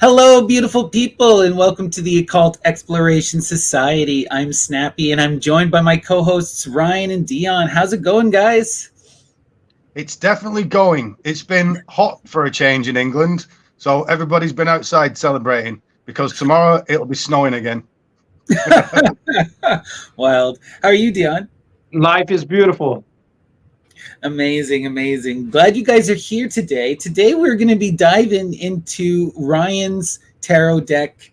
Hello, beautiful people, and welcome to the Occult Exploration Society. I'm Snappy, and I'm joined by my co-hosts Ryan and Dion. How's it going, guys? It's definitely going. It's been hot for a change in England, so everybody's been outside celebrating because tomorrow it'll be snowing again. Wild. How are you, Dion? Life is beautiful. Amazing, amazing. Glad you guys are here today. Today we're going to be diving into Ryan's tarot deck.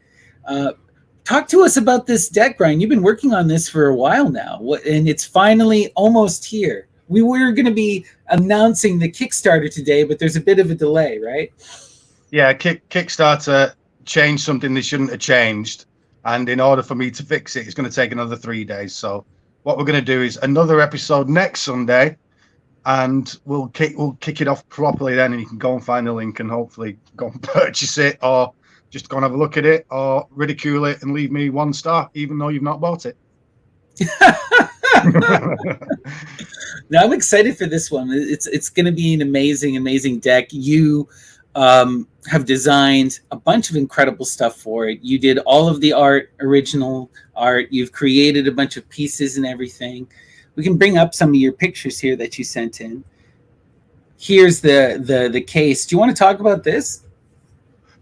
Talk to us about this deck, Ryan. You've been working on this for a while now, and it's finally almost here. We were going to be announcing the Kickstarter today, but there's a bit of a delay, right? Yeah, Kickstarter changed something they shouldn't have changed, and in order for me to fix it, it's going to take another 3 days. So what we're going to do is another episode next Sunday, and we'll kick it off properly then, and you can go and find the link and hopefully go and purchase it, or just go and have a look at it, or ridicule it and leave me 1 star, even though you've not bought it. Now I'm excited for this one. It's going to be an amazing deck. You have designed a bunch of incredible stuff for it. You did all of the original art. You've created a bunch of pieces and everything. We can bring up some of your pictures here that you sent in. Here's the case. Do you want to talk about this?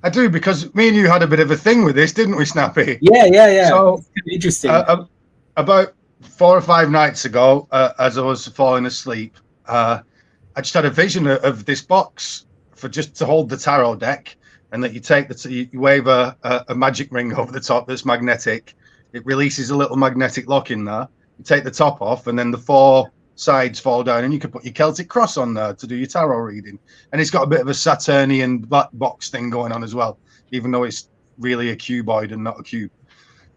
I do, because me and you had a bit of a thing with this, didn't we, Snappy? Yeah. So interesting. About 4 or 5 nights ago, as I was falling asleep, I just had a vision of this box for just to hold the tarot deck, and that you take you wave a magic ring over the top that's magnetic. It releases a little magnetic lock in there. You take the top off, and then the 4 sides fall down, and you can put your Celtic cross on there to do your tarot reading. And it's got a bit of a Saturnian black box thing going on as well, even though it's really a cuboid and not a cube.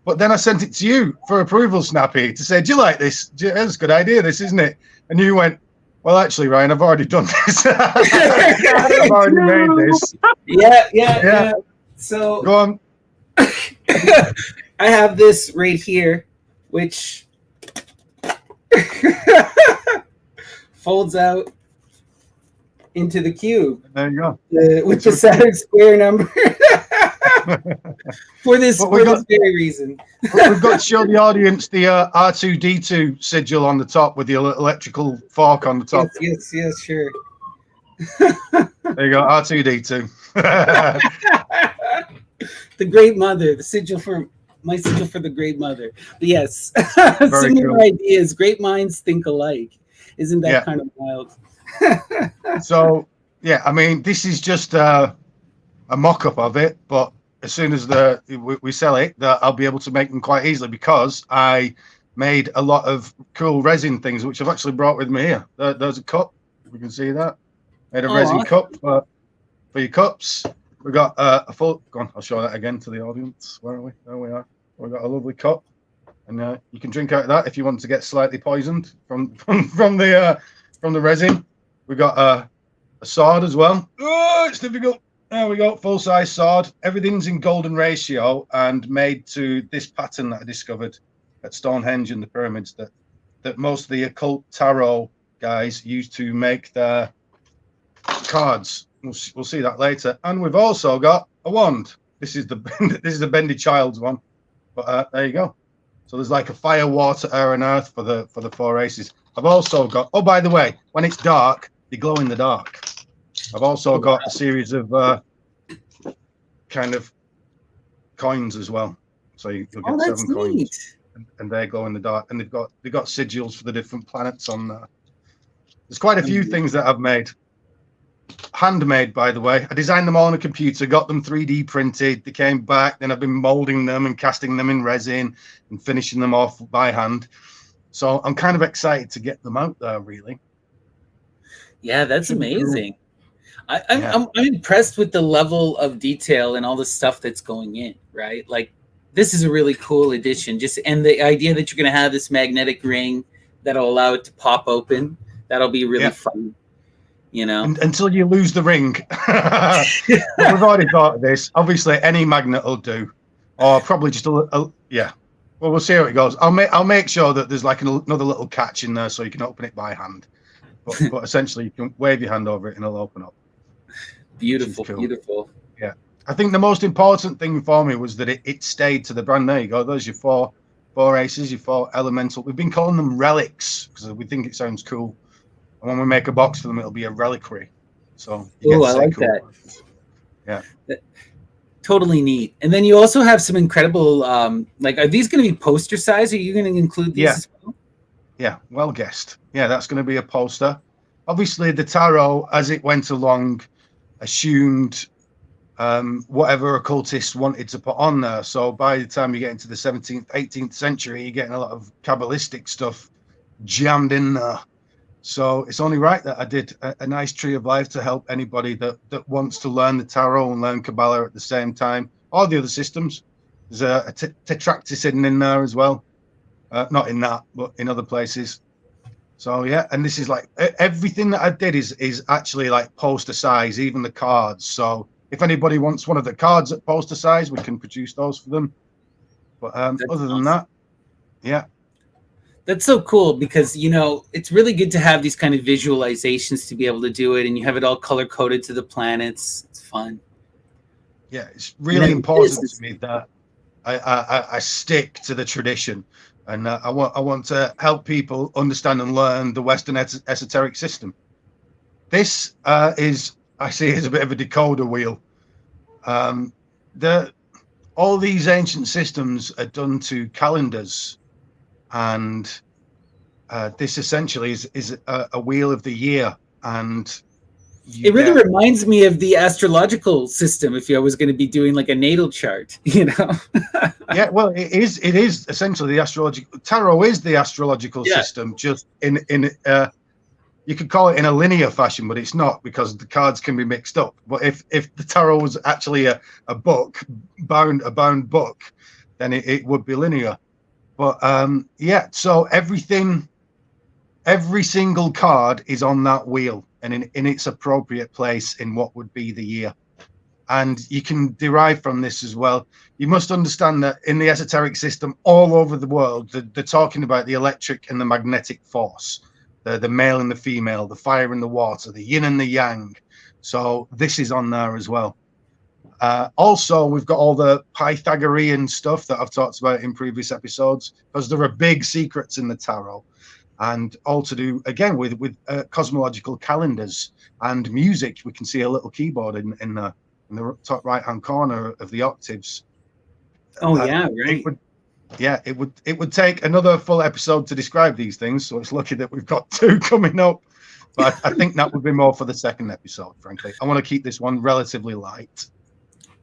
But then I sent it to you for approval, Snappy, to say, do you like this? That's a good idea, this, isn't it? And you went, well, actually, Ryan, I've already done this. I've already made this. Yeah. So go on. I have this right here, which folds out into the cube. There you go. With the Saturn square number. for this very reason. We've got to show the audience the R2D2 sigil on the top with the electrical fork on the top. Yes, sure. There you go, R2D2. The Great Mother, the sigil for my sigil for the Great Mother. But yes, similar cool. ideas. Great minds think alike. Isn't that kind of wild? So, yeah, I mean, this is just a mock-up of it, but as soon as we sell it, I'll be able to make them quite easily, because I made a lot of cool resin things, which I've actually brought with me here. There's a cup. You can see that. Made a resin cup for your cups. We've got a full... Go on, I'll show that again to the audience. Where are we? There we are. We've got a lovely cup. And you can drink out of that if you want to get slightly poisoned from the resin. We've got a sword as well. Oh, it's difficult. There we go, full-size sword. Everything's in golden ratio and made to this pattern that I discovered at Stonehenge and the pyramids that most of the occult tarot guys used to make their cards. We'll see that later. And we've also got a wand. This is the Bendy Child's one. But there you go. So there's like a fire, water, air, and earth for the 4 aces. I've also got. Oh, by the way, when it's dark, they glow in the dark. I've also got a series of kind of coins as well. So you'll get 7 coins, neat. and they glow in the dark. And they've got sigils for the different planets on there. There's quite a few things that I've made. Handmade, by the way. I designed them all on a computer, got them 3D printed. They came back. Then I've been molding them and casting them in resin and finishing them off by hand. So I'm kind of excited to get them out there, really. Yeah, that's amazing. I'm impressed with the level of detail and all the stuff that's going in, right? Like, this is a really cool addition. And the idea that you're going to have this magnetic ring that'll allow it to pop open, that'll be really fun. You know, until you lose the ring. We've already thought of this. Obviously, any magnet will do, or probably just a yeah. Well, we'll see how it goes. I'll make sure that there's like another little catch in there so you can open it by hand. But essentially, you can wave your hand over it and it'll open up. Beautiful, cool. Beautiful. Yeah. I think the most important thing for me was that it stayed to the brand. There you go. Those are your four aces, your four elemental. We've been calling them relics because we think it sounds cool. And when we make a box for them, it'll be a reliquary. So you get Oh, to I say like cool that. words. Yeah. Totally neat. And then you also have some incredible, like, are these going to be poster size? Are you going to include these as well? Yeah, well guessed. Yeah, that's going to be a poster. Obviously, the tarot, as it went along, assumed whatever occultists wanted to put on there. So by the time you get into the 17th, 18th century, you're getting a lot of Kabbalistic stuff jammed in there. So it's only right that I did a nice tree of life to help anybody that wants to learn the tarot and learn Kabbalah at the same time. All the other systems. There's a tetractys hidden in there as well. Not in that, but in other places. So yeah, and this is like everything that I did is actually like poster size, even the cards. So if anybody wants one of the cards at poster size, we can produce those for them. But other than that, yeah. That's so cool because, you know, it's really good to have these kind of visualizations to be able to do it, and you have it all color coded to the planets. It's fun. Yeah, it's really important to me that I stick to the tradition, and I want to help people understand and learn the Western esoteric system. This is, I see, as a bit of a decoder wheel. All these ancient systems are done to calendars. And this essentially is a wheel of the year, and it really reminds me of the astrological system. If I was going to be doing like a natal chart, you know. Yeah, well, it is essentially the astrological tarot is the astrological system, just in you could call it in a linear fashion, but it's not because the cards can be mixed up. But if the tarot was actually a book bound book, then it would be linear. But yeah, so every single card is on that wheel and in its appropriate place in what would be the year. And you can derive from this as well. You must understand that in the esoteric system all over the world, they're talking about the electric and the magnetic force, the male and the female, the fire and the water, the yin and the yang. So this is on there as well. Also, we've got all the Pythagorean stuff that I've talked about in previous episodes, because there are big secrets in the tarot, and all to do again with cosmological calendars and music. We can see a little keyboard in the top right hand corner of the octaves. Oh yeah, right. It would take another full episode to describe these things, so it's lucky that we've got 2 coming up. But I think that would be more for the second episode. Frankly, I want to keep this one relatively light.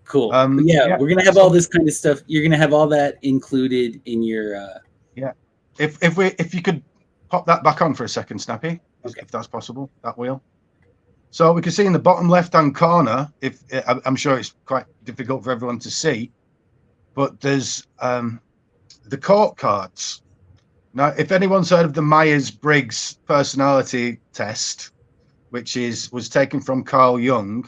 Cool. Yeah, we're gonna have all this kind of stuff. You're gonna have all that included in your. Yeah, if you could pop that back on for a second, Snappy, okay, if that's possible, that wheel. So we can see in the bottom left-hand corner. If I'm sure it's quite difficult for everyone to see, but there's the court cards. Now, if anyone's heard of the Myers-Briggs personality test, which was taken from Carl Jung.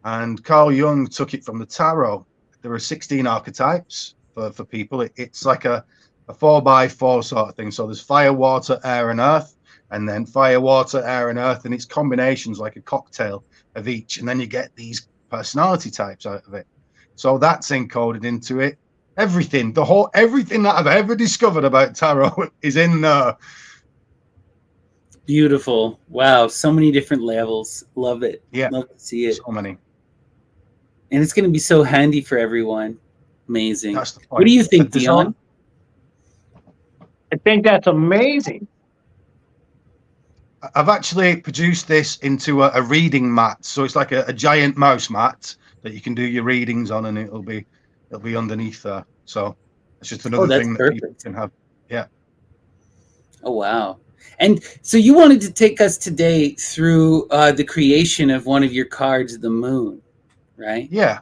And Carl Jung took it from the tarot. There are 16 archetypes for people. It's like a 4x4 sort of thing. So there's fire, water, air, and earth, and then fire, water, air, and earth, and it's combinations like a cocktail of each. And then you get these personality types out of it. So that's encoded into it. Everything that I've ever discovered about tarot is in there. Beautiful. Wow, so many different levels. Love it. Yeah, love to see it. So many. And it's going to be so handy for everyone. Amazing. That's the point. What do you think, Dion? I think that's amazing. I've actually produced this into a reading mat. So it's like a giant mouse mat that you can do your readings on, and it'll be underneath there. So it's just another thing that people can have. Yeah. Oh, wow. And so you wanted to take us today through the creation of one of your cards, the moon. Right. Yeah,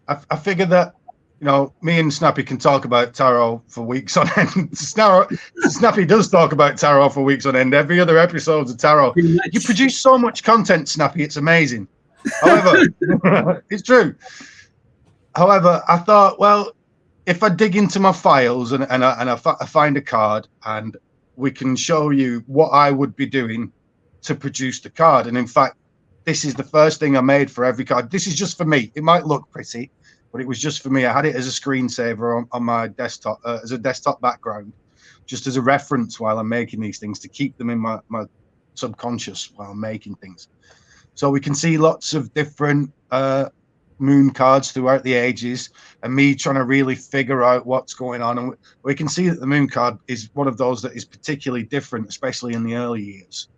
I figured that, you know, me and Snappy can talk about tarot for weeks on end. Snappy does talk about tarot for weeks on end. Every other episode of tarot. You produce so much content, Snappy. It's amazing. However, it's true. However, I thought, well, if I dig into my files and I find a card, and we can show you what I would be doing to produce the card. And in fact, this is the first thing I made for every card. This is just for me. It might look pretty, but it was just for me. I had it as a screensaver on my desktop, as a desktop background, just as a reference while I'm making these things, to keep them in my subconscious while I'm making things. So we can see lots of different moon cards throughout the ages, and me trying to really figure out what's going on. And we can see that the moon card is one of those that is particularly different, especially in the early years.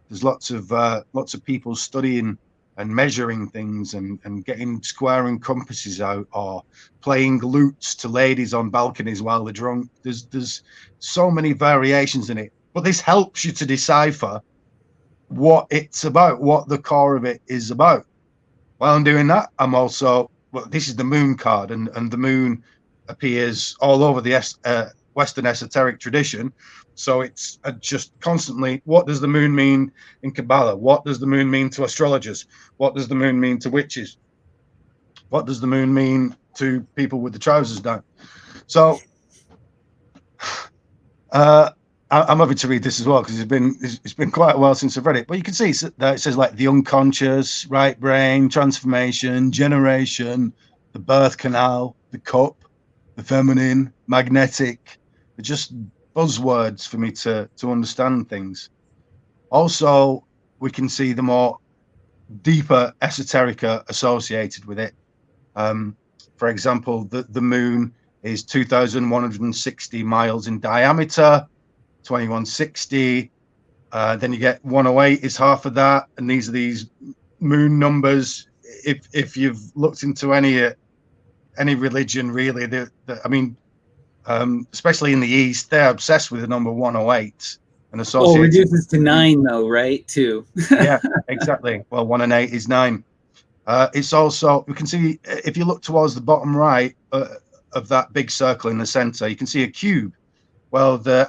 There's lots of people studying and measuring things and getting square and compasses out, or playing lutes to ladies on balconies while they're drunk. There's so many variations in it, but this helps you to decipher what it's about, what the core of it is about. While I'm doing that, I'm also, well, this is the moon card, and the moon appears all over the Western esoteric tradition. So it's just constantly, what does the moon mean in Kabbalah? What does the moon mean to astrologers? What does the moon mean to witches? What does the moon mean to people with the trousers down? So I'm happy to read this as well, because it's been quite a while since I've read it. But you can see that it says like the unconscious, right brain, transformation, generation, the birth canal, the cup, the feminine, magnetic. They're just buzzwords for me to understand things. Also, we can see the more deeper esoterica associated with it. For example, the moon is 2,160 miles in diameter. 2160, then you get 108 is half of that, and these are these moon numbers. If you've looked into any religion, really, I mean, especially in the East, they're obsessed with the number 108 and associated. Oh, reduces to 9 though, right? Too. Yeah, exactly. Well, 1 and 8 is 9. It's also, we can see, if you look towards the bottom right of that big circle in the center, you can see a cube. Well, the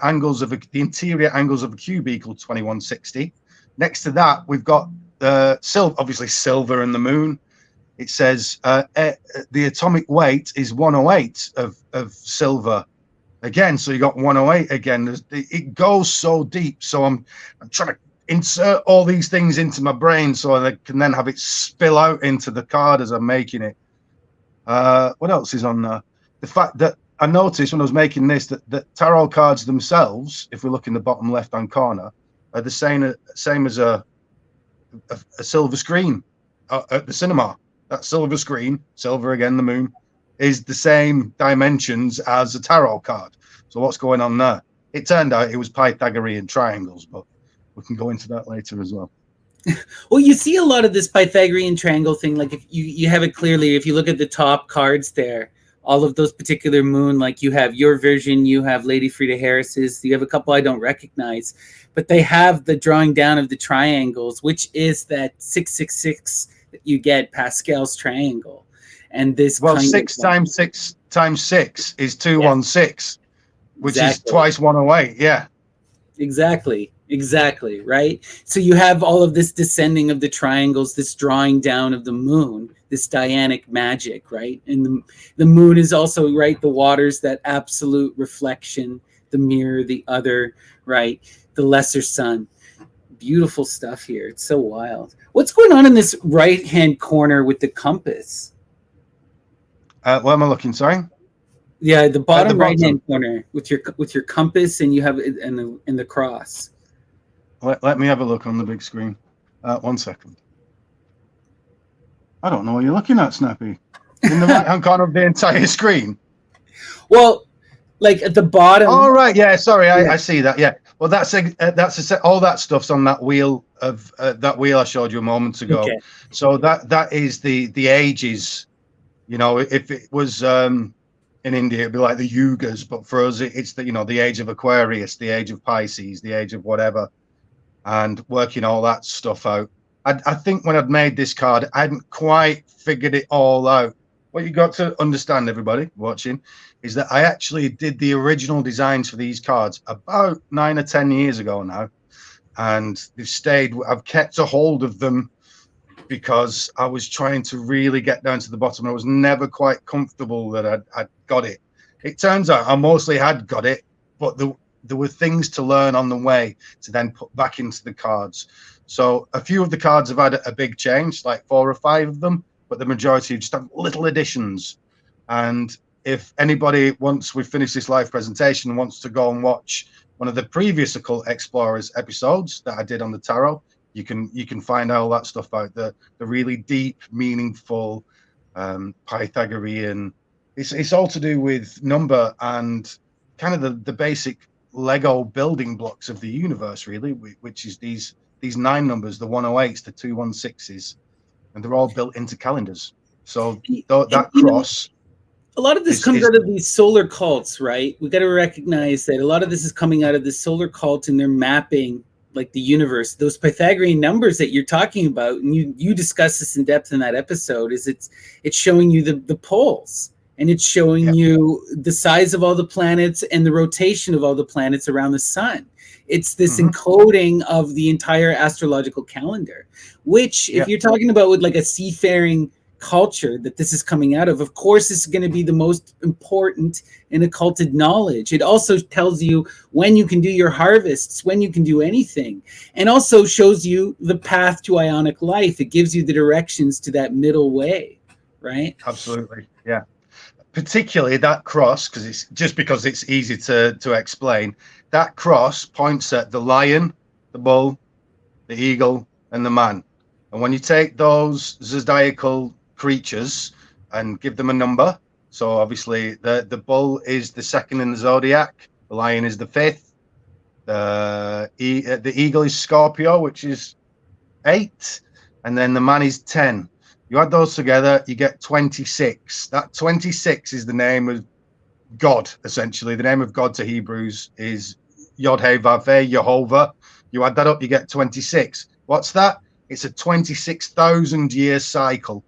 interior angles of a cube equal 2160. Next to that, we've got obviously silver and the moon. It says the atomic weight is 108 of silver. Again, so you got 108 again. It goes so deep. So I'm trying to insert all these things into my brain so I can then have it spill out into the card as I'm making it. What else is on there? The fact that I noticed when I was making this that tarot cards themselves, if we look in the bottom left-hand corner, are the same as a silver screen at the cinema. That silver screen, silver again, the moon, is the same dimensions as a tarot card. So what's going on there? It turned out it was Pythagorean triangles, but we can go into that later as well. Well, you see a lot of this Pythagorean triangle thing. Like if you have it clearly, if you look at the top cards there, all of those particular moon, like you have your version, you have Lady Frida Harris's, you have a couple I don't recognize, but they have the drawing down of the triangles, which is that 666 that you get, Pascal's triangle. And this 6 times 6 times 6 is 216, which is twice 108. Yeah, exactly, right? So you have all of this descending of the triangles, this drawing down of the moon, this Dianic magic, right? And the moon is also, right, the waters, that absolute reflection, the mirror, the other, right, the lesser sun. Beautiful stuff here. It's so wild. What's going on in this right hand corner with the compass? What am I looking? Sorry. Yeah, the bottom right hand corner with your compass, and you have it in the cross. Let me have a look on the big screen. 1 second. I don't know what you're looking at, Snappy. In the right-hand corner of the entire screen. Well, like at the bottom. Oh, right. Yeah. Sorry. I see that. Yeah. Well, that's all that stuff's on that wheel of that wheel I showed you a moment ago. Okay. So that is the ages. You know, if it was in India, it'd be like the Yugas, but for us, it's the age of Aquarius, the age of Pisces, the age of whatever, and working all that stuff out. I think when I'd made this card, I hadn't quite figured it all out. What you got to understand, everybody watching, is that I actually did the original designs for these cards about 9 or 10 years ago now, and they've stayed. I've kept a hold of them because I was trying to really get down to the bottom. I was never quite comfortable that I'd got it. It turns out I mostly had got it, but there were things to learn on the way to then put back into the cards. So a few of the cards have had a big change, like 4 or 5 of them, but the majority just have little additions. And if anybody, once we finish this live presentation, wants to go and watch one of the previous Occult Explorers episodes that I did on the tarot, you can find all that stuff out, the really deep, meaningful Pythagorean. It's all to do with number and kind of the basic Lego building blocks of the universe, really, which is these 9 numbers, the 108s, the 216s, and they're all built into calendars. So that cross. A lot of this comes out of these solar cults, right? We got to recognize that a lot of this is coming out of the solar cult, and they're mapping like the universe. Those Pythagorean numbers that you're talking about, and you discuss this in depth in that episode, is it's showing you the poles, and it's showing you the size of all the planets and the rotation of all the planets around the sun. It's this encoding of the entire astrological calendar, which if you're talking about with like a seafaring culture that this is coming out of course this is going to be the most important in occulted knowledge. It also tells you when you can do your harvests, when you can do anything, and also shows you the path to ionic life. It gives you the directions to that middle way, right? Absolutely, yeah. Particularly that cross, because it's easy to explain. That cross points at the lion, the bull, the eagle, and the man. And when you take those zodiacal creatures and give them a number, so obviously the bull is the 2nd in the zodiac, the lion is the 5th, the eagle is Scorpio, which is 8, and then the man is 10. You add those together, you get 26. That 26 is the name of God, essentially. The name of God to Hebrews is Yod-Heh-Vav-Heh, Jehovah. You add that up, you get 26. What's that? It's a 26,000-year cycle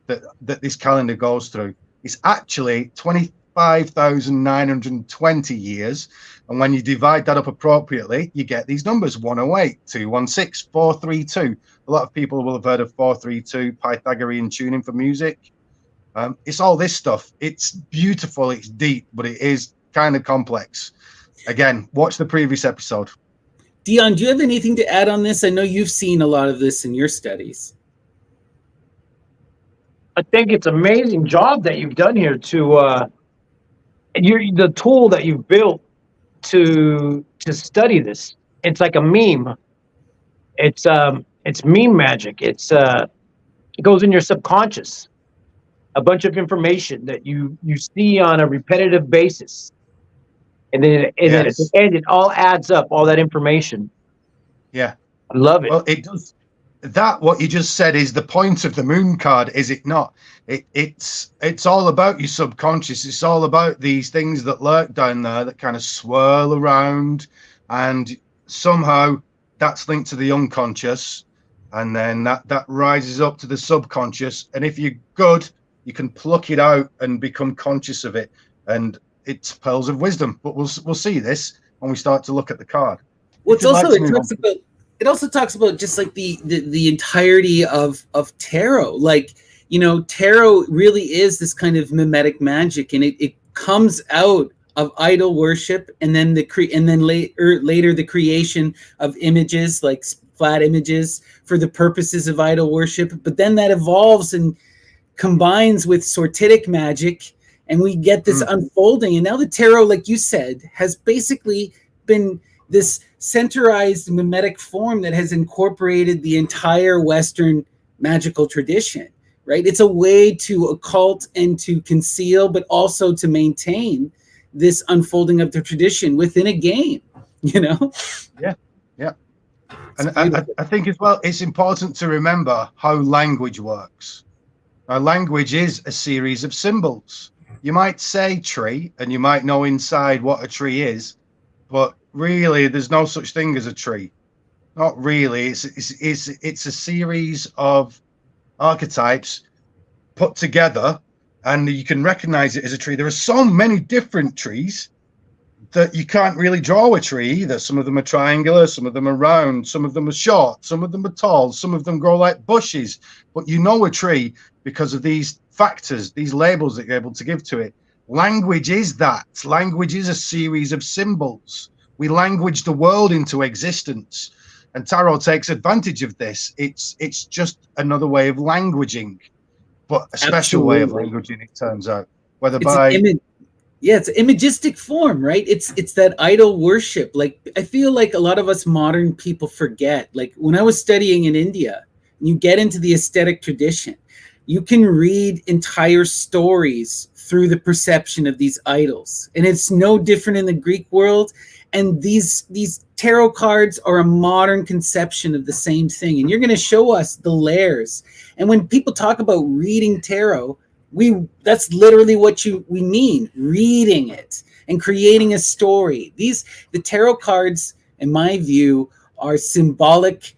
that this calendar goes through. It's actually 25,920 years. And when you divide that up appropriately, you get these numbers: 108, 216, 432. A lot of people will have heard of 432, Pythagorean tuning for music. It's all this stuff. It's beautiful, it's deep, but it is kind of complex. Again, watch the previous episode. Dion, do you have anything to add on this? I know you've seen a lot of this in your studies. I think it's an amazing job that you've done here to the tool that you've built to study this. It's like a meme. It's meme magic. It goes in your subconscious. A bunch of information that you see on a repetitive basis. And then at the end, it all adds up, all that information. Yeah. I love it. Well, it does. That, what you just said, is the point of the moon card, is it not? It's all about your subconscious. It's all about these things that lurk down there that kind of swirl around, and somehow that's linked to the unconscious, and then that rises up to the subconscious. And if you're good, you can pluck it out and become conscious of it, and it's pearls of wisdom. But we'll see this when we start to look at the card. Well, it also talks about just like the entirety of tarot. Like, you know, tarot really is this kind of mimetic magic, and it comes out of idol worship, and then later the creation of images, like flat images, for the purposes of idol worship. But then that evolves and combines with sortitic magic, and we get this unfolding. And now the tarot, like you said, has basically been this centralized mimetic form that has incorporated the entire Western magical tradition, right? It's a way to occult and to conceal, but also to maintain this unfolding of the tradition within a game, you know? Yeah. And I think as well, it's important to remember how language works. Now, language is a series of symbols. You might say tree, and you might know inside what a tree is, but really, there's no such thing as a tree. Not really. It's a series of archetypes put together, and you can recognize it as a tree. There are so many different trees that you can't really draw a tree either. Some of them are triangular, some of them are round, some of them are short, some of them are tall, some of them grow like bushes. But you know a tree because of these factors, these labels that you're able to give to it. Language is that. Language is a series of symbols. We language the world into existence. And tarot takes advantage of this. It's just another way of languaging, but a special way of languaging, it turns out. Whether it's by an image, yeah, it's an imagistic form, right? It's that idol worship. Like, I feel like a lot of us modern people forget. Like, when I was studying in India, you get into the aesthetic tradition, you can read entire stories through the perception of these idols, and it's no different in the Greek world. And these tarot cards are a modern conception of the same thing. And you're going to show us the layers. And when people talk about reading tarot, that's literally what we mean, reading it and creating a story. The tarot cards, in my view, are symbolic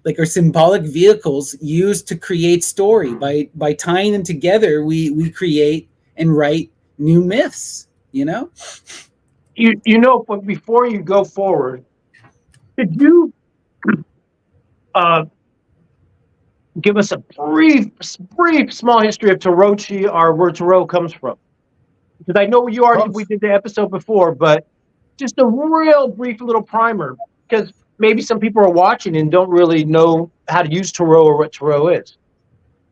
vehicles used to create story. By tying them together, we create and write new myths, you know? You know, but before you go forward, could you give us a brief, small history of Tarochi, or where Tarot comes from? Because I know we did the episode before, but just a real brief little primer, because maybe some people are watching and don't really know how to use Tarot or what Tarot is.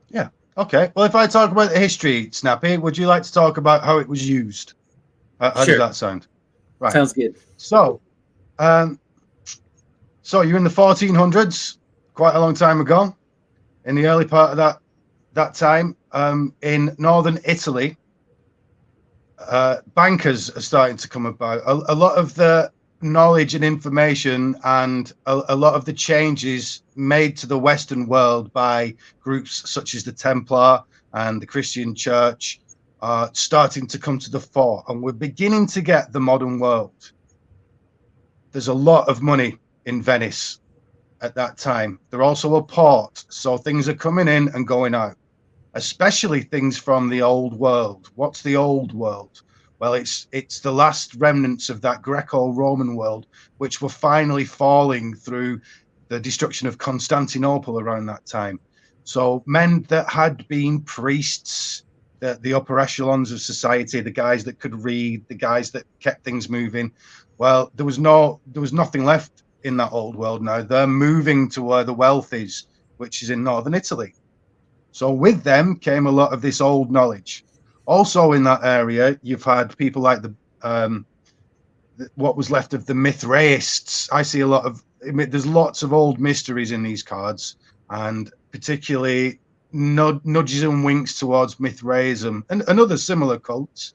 Yeah. Okay. Well, if I talk about the history, Snappy, would you like to talk about how it was used? How Sure. does that sound? Right. Sounds good. So you're in the 1400s, quite a long time ago. In the early part of that time, in northern Italy, bankers are starting to come about. A lot of the knowledge and information and a lot of the changes made to the Western world by groups such as the Templar and the Christian Church are starting to come to the fore, and we're beginning to get the modern world. There's a lot of money in Venice at that time. They're also a port, so things are coming in and going out, especially things from the old world. What's the old world? Well, it's the last remnants of that Greco-Roman world, which were finally falling through the destruction of Constantinople around that time. So men that had been priests, the upper echelons of society, the guys that could read, the guys that kept things moving, well, there was nothing left in that old world now. They're moving to where the wealth is, which is in northern Italy. So with them came a lot of this old knowledge. Also in that area, you've had people like what was left of the Mithraists. I see there's lots of old mysteries in these cards, and particularly nudges and winks towards Mithraism and other similar cults.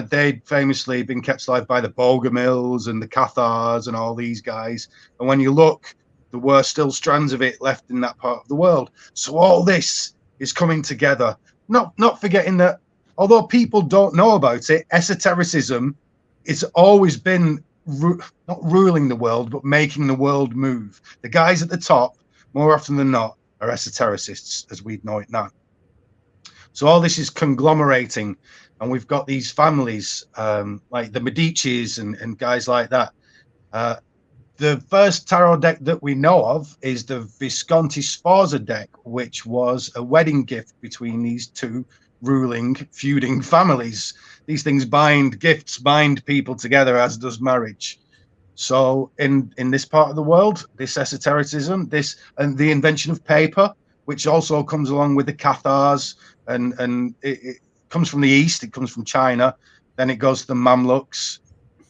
They'd famously been kept alive by the Bogomils and the Cathars and all these guys. And when you look, there were still strands of it left in that part of the world. So all this is coming together. Not forgetting that although people don't know about it, esotericism has always been not ruling the world, but making the world move. The guys at the top, more often than not, are esotericists, as we know it now. So all this is conglomerating, and we've got these families like the Medicis and guys like that. The first tarot deck that we know of is the Visconti Sforza deck, which was a wedding gift between these two feuding families. These things bind people together, as does marriage. So in this part of the world, this esotericism, and the invention of paper, which also comes along with the Cathars, and it comes from the East, it comes from China, then it goes to the Mamluks.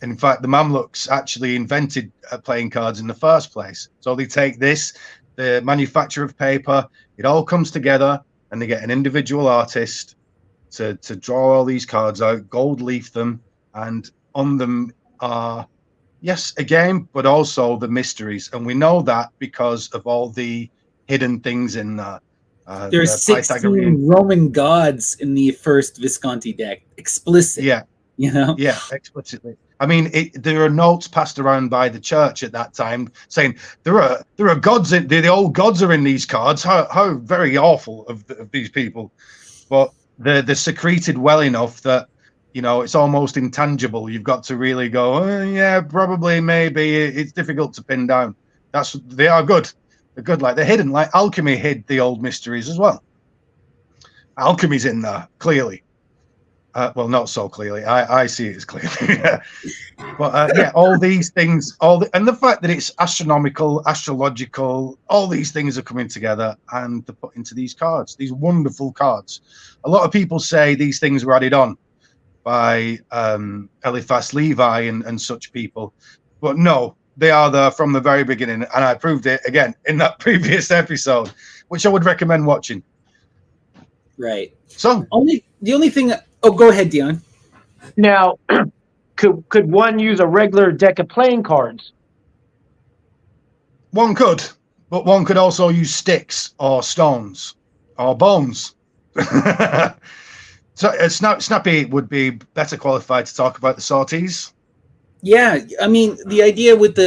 In fact, the Mamluks actually invented playing cards in the first place. So they take the manufacture of paper, it all comes together, and they get an individual artist to draw all these cards out, gold leaf them, and on them are, yes, a game, but also the mysteries. And we know that because of all the hidden things in there. There's 16 Roman gods in the first Visconti deck, explicit. Yeah, you know. Yeah, explicitly. I mean, there are notes passed around by the church at that time saying there are gods in the old gods are in these cards. How very awful of these people, but they're secreted well enough that it's almost intangible. You've got to really go, oh, yeah, probably, maybe. It's difficult to pin down. They are good. They're good. Like they're hidden. Like alchemy hid the old mysteries as well. Alchemy's in there clearly. Well, not so clearly. I see it as clearly. But yeah, all these things, and the fact that it's astronomical, astrological, all these things are coming together and they're put into these cards, these wonderful cards. A lot of people say these things were added on by Eliphas Levi and such people, but no, they are there from the very beginning, and I proved it again in that previous episode, which I would recommend watching. Right. So the only thing. Oh, go ahead, Dion. Now, could one use a regular deck of playing cards? one could, but one could also use sticks or stones or bones. So Snappy would be better qualified to talk about the sorties. Yeah, I mean, the idea with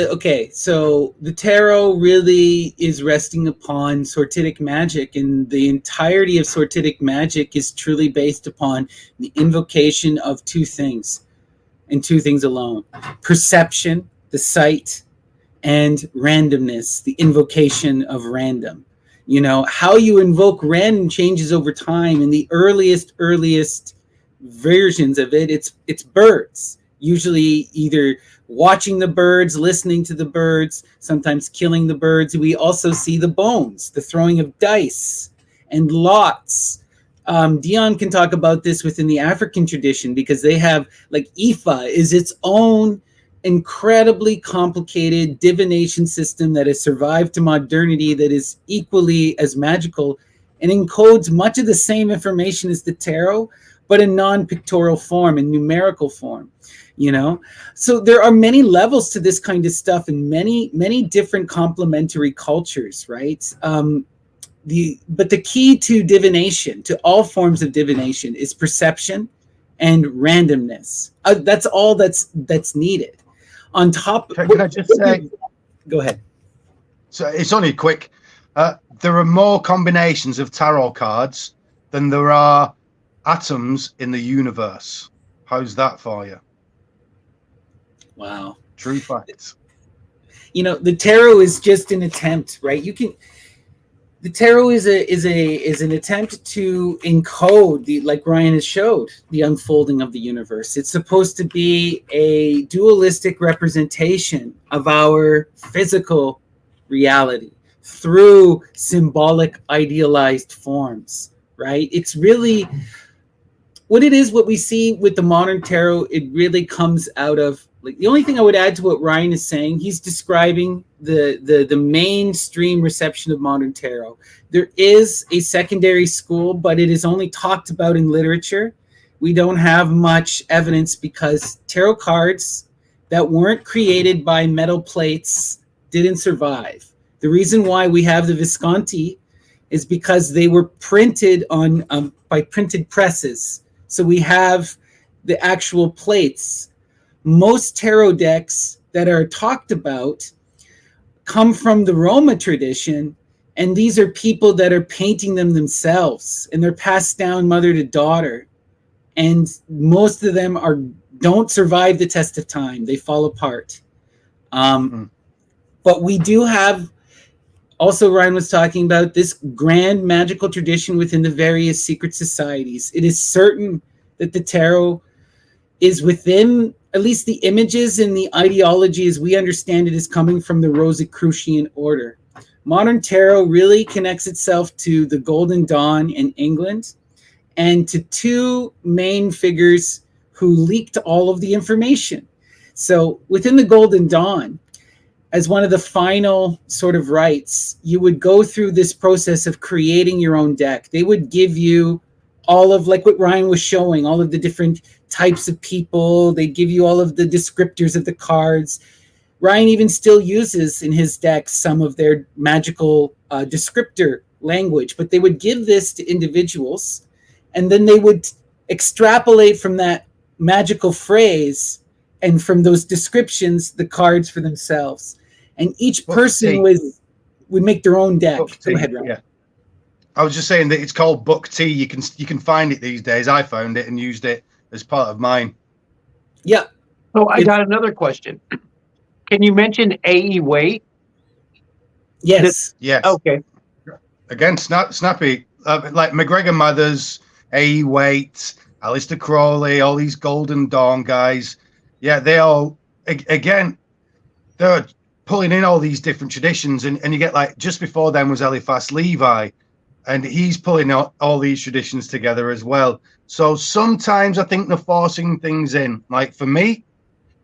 so the tarot really is resting upon sortitic magic, and the entirety of sortitic magic is truly based upon the invocation of two things, and two things alone: perception, the sight, and randomness, the invocation of random. You know, how you invoke random changes over time. In the earliest versions of it, it's birds. Usually either watching the birds, listening to the birds, sometimes killing the birds. We also see the bones, the throwing of dice and lots. Dion can talk about this within the African tradition, because they have, like, Ifa is its own incredibly complicated divination system that has survived to modernity, that is equally as magical and encodes much of the same information as the tarot, but in non-pictorial form, in numerical form. You know, so there are many levels to this kind of stuff in many different complementary cultures, right? But the key to divination, to all forms of divination, is perception and randomness. That's all that's needed. On top, can I just say? Go ahead. So it's only quick. There are more combinations of tarot cards than there are atoms in the universe. How's that for you? Wow. True facts. You know, the tarot is just an attempt, right? The tarot is an attempt to encode like Ryan has showed, the unfolding of the universe. It's supposed to be a dualistic representation of our physical reality through symbolic, idealized forms, right? It's really what it is. What we see with the modern tarot, it really comes out of, like, the only thing I would add to what Ryan is saying, he's describing the mainstream reception of modern tarot. There is a secondary school, but it is only talked about in literature. We don't have much evidence, because tarot cards that weren't created by metal plates didn't survive. The reason why we have the Visconti is because they were printed on by printed presses. So we have the actual plates. Most tarot decks that are talked about come from the Roma tradition, and these are people that are painting them themselves, and they're passed down mother to daughter, and most of them don't survive the test of time. They fall apart. But we do have, also Ryan was talking about, this grand magical tradition within the various secret societies. It is certain that the tarot is within, at least the images and the ideology as we understand it, is coming from the Rosicrucian order. Modern tarot really connects itself to the Golden Dawn in England, and to two main figures who leaked all of the information. So within the Golden Dawn, as one of the final sort of rites, you would go through this process of creating your own deck. They would give you all of, like what Ryan was showing, all of the different types of people. They give you all of the descriptors of the cards. Ryan even still uses in his decks some of their magical descriptor language, but they would give this to individuals, and then they would extrapolate from that magical phrase and from those descriptions the cards for themselves. And each person would make their own deck. Go ahead, Ryan. Yeah. I was just saying that it's called Book T. You can find it these days. I found it and used it as part of mine. Yeah. So I got another question. Can you mention A.E. Waite? Yes. Yes. Okay. Again, snappy. Like McGregor Mothers, A.E. Waite, Aleister Crowley, all these Golden Dawn guys. Yeah, they all, again, they're pulling in all these different traditions. And you get like, just before them was Eliphas Levi, and he's pulling out all these traditions together as well. So sometimes I think they're forcing things in. Like for me,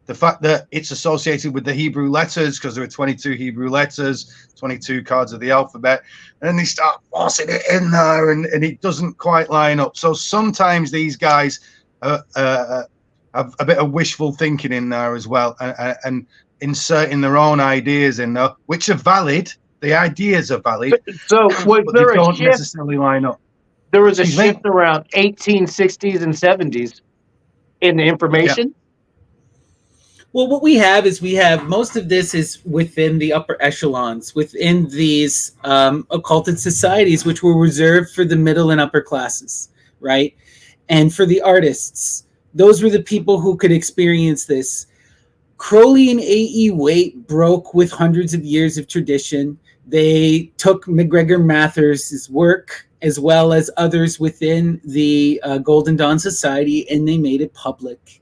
the fact that it's associated with the Hebrew letters, because there are 22 Hebrew letters, 22 cards of the alphabet, and then they start forcing it in there, and it doesn't quite line up. So sometimes these guys have a bit of wishful thinking in there as well, and inserting their own ideas in there, which are valid. The ideas are valid. So was but there they a don't shift? necessarily line up. There was a Excuse me? shift around 1860s and 70s in the information. Well, what we have is most of this is within the upper echelons, within these occulted societies, which were reserved for the middle and upper classes, right? And for the artists, those were the people who could experience this. Crowley and A.E. Waite broke with hundreds of years of tradition. They took MacGregor Mathers's work as well as others within the Golden Dawn Society, and they made it public.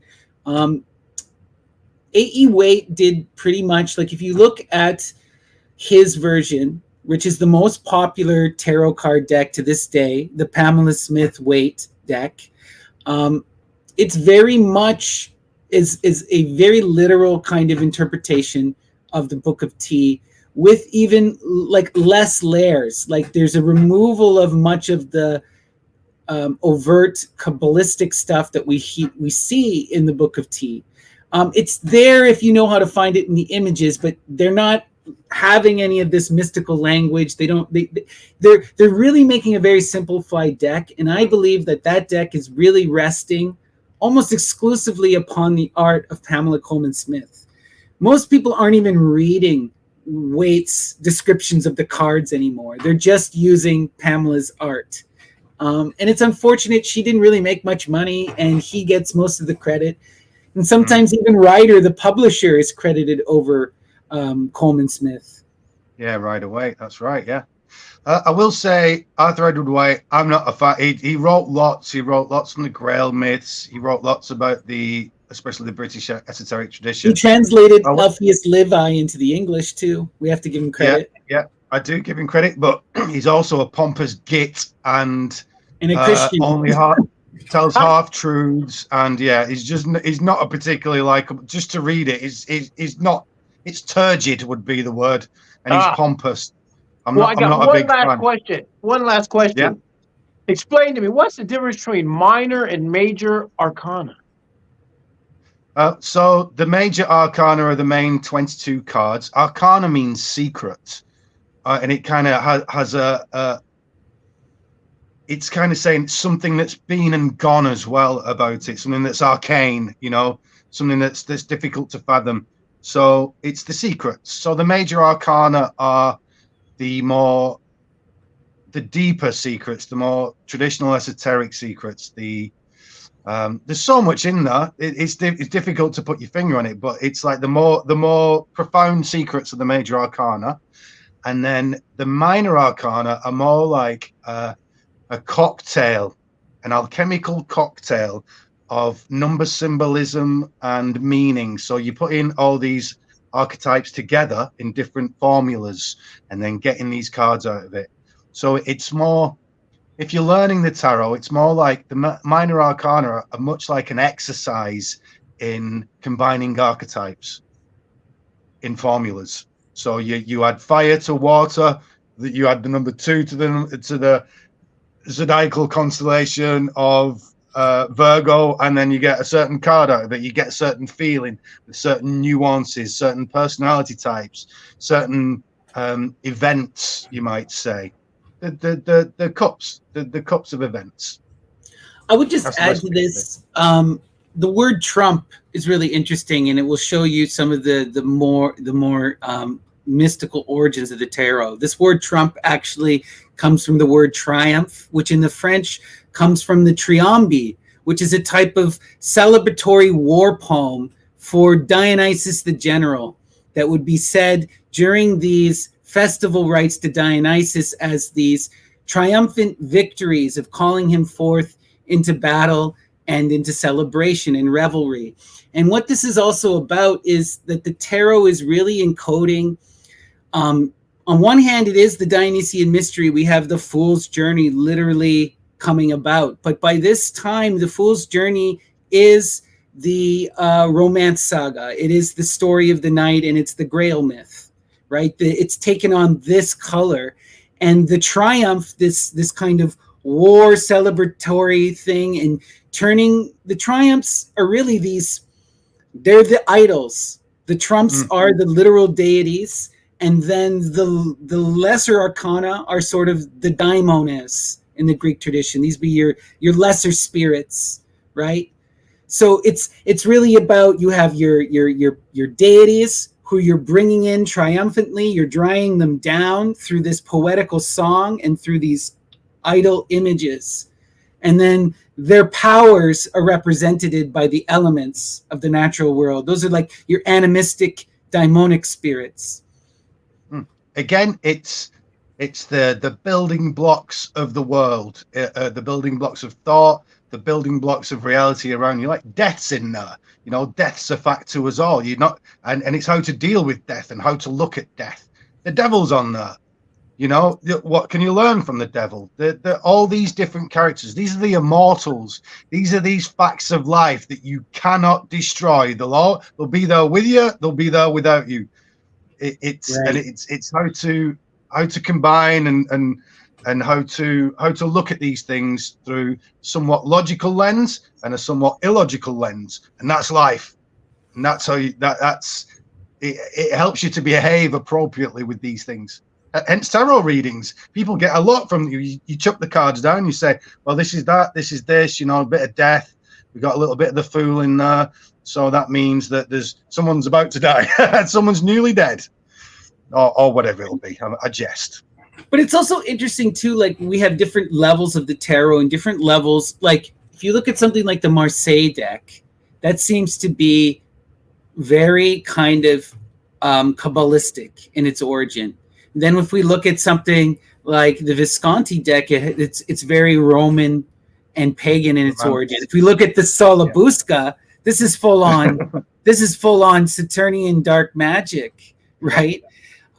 A.E. Waite did pretty much, like if you look at his version, which is the most popular tarot card deck to this day, the Pamela Smith Waite deck, it's very much is a very literal kind of interpretation of the Book of T, with even like less layers. Like there's a removal of much of the overt Kabbalistic stuff that we see in the Book of T. It's there if you know how to find it in the images, but they're not having any of this mystical language. They're really making a very simplified deck, and I believe that deck is really resting almost exclusively upon the art of Pamela Coleman Smith. Most people aren't even reading Waite's descriptions of the cards anymore. They're just using Pamela's art. And it's unfortunate she didn't really make much money, and he gets most of the credit. And sometimes even Ryder, the publisher, is credited over Coleman Smith. Yeah, right away. That's right. Yeah. I will say Arthur Edward White, I'm not a fan. He wrote lots. He wrote lots from the Grail myths. He wrote lots about especially the British esoteric tradition. He translated Alpheus Levi into the English too. We have to give him credit. Yeah, I do give him credit, but he's also a pompous git and a Christian. Only tells half truths, and he's not a particularly likable. Just to read it, he's not. It's turgid would be the word, and he's pompous. I'm not a big fan. One last question. Yeah. Explain to me, what's the difference between minor and major arcana? So the major arcana are the main 22 cards. Arcana means secret, and it kind of has it's kind of saying something that's been and gone as well about it, something that's arcane, something that's difficult to fathom. So it's the secrets. So the major arcana are the deeper secrets, the more traditional esoteric secrets. There's so much in there. It's difficult to put your finger on it, but it's like the more profound secrets of the major arcana, and then the minor arcana are more like a cocktail, an alchemical cocktail of number symbolism and meaning. So you put in all these archetypes together in different formulas and then getting these cards out of it. So it's more, if you're learning the tarot, it's more like the minor arcana are much like an exercise in combining archetypes in formulas. So you add fire to water, that you add the number 2 to the zodiacal constellation of Virgo, and then you get a certain card out of it. You get a certain feeling with certain nuances, certain personality types, certain events, you might say. The cups of events. I would just add to this, the word Trump is really interesting, and it will show you some of the more mystical origins of the tarot. This word Trump actually comes from the word triumph, which in the French comes from the triombi, which is a type of celebratory war poem for Dionysus the general that would be said during these festival rites to Dionysus as these triumphant victories of calling him forth into battle and into celebration and revelry. And what this is also about is that the tarot is really encoding, on one hand, it is the Dionysian mystery. We have the Fool's Journey literally coming about. But by this time, the Fool's Journey is the romance saga. It is the story of the night, and it's the Grail myth, right? It's taken on this color. And the triumph, this kind of war celebratory thing, and turning the triumphs are really they're the idols. The trumps are the literal deities. And then the lesser arcana are sort of the daimones in the Greek tradition. These be your lesser spirits, right? So it's really about, you have your deities who you're bringing in triumphantly. You're drying them down through this poetical song and through these idol images, and then their powers are represented by the elements of the natural world. Those are like your animistic daimonic spirits. Again, it's the building blocks of the world, the building blocks of thought, the building blocks of reality around you. Like death's in there, death's a fact to us all. And it's how to deal with death and how to look at death. The devil's on there. What can you learn from the devil? All these different characters. These are the immortals. These are these facts of life that you cannot destroy. They'll be there with you. They'll be there without you. It's how to combine and how to look at these things through somewhat logical lens and a somewhat illogical lens, and that's life. And that's how it helps you to behave appropriately with these things. Hence tarot readings. People get a lot from you. You chuck the cards down. You say, well, this is that. This is this. A bit of death. We got a little bit of the Fool in there. So that means that someone's about to die. Someone's newly dead, or whatever it'll be. I jest. But it's also interesting too. Like, we have different levels of the tarot and different levels. Like, if you look at something like the Marseille deck, that seems to be very kind of Kabbalistic in its origin. Then if we look at something like the Visconti deck, it's very Roman and pagan in its origin. If we look at the Solabusca, this is full on Saturnian dark magic, right?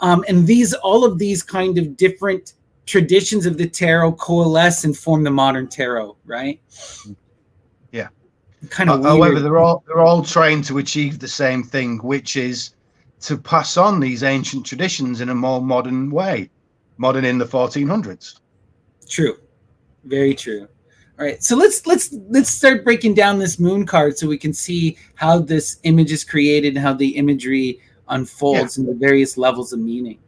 And all of these kind of different traditions of the tarot coalesce and form the modern tarot, right? Yeah. Kind of. However, they're all trying to achieve the same thing, which is to pass on these ancient traditions in a more modern way, modern in the 1400s. True, very true. All right, so let's start breaking down this moon card so we can see how this image is created and how the imagery unfolds in the various levels of meaning.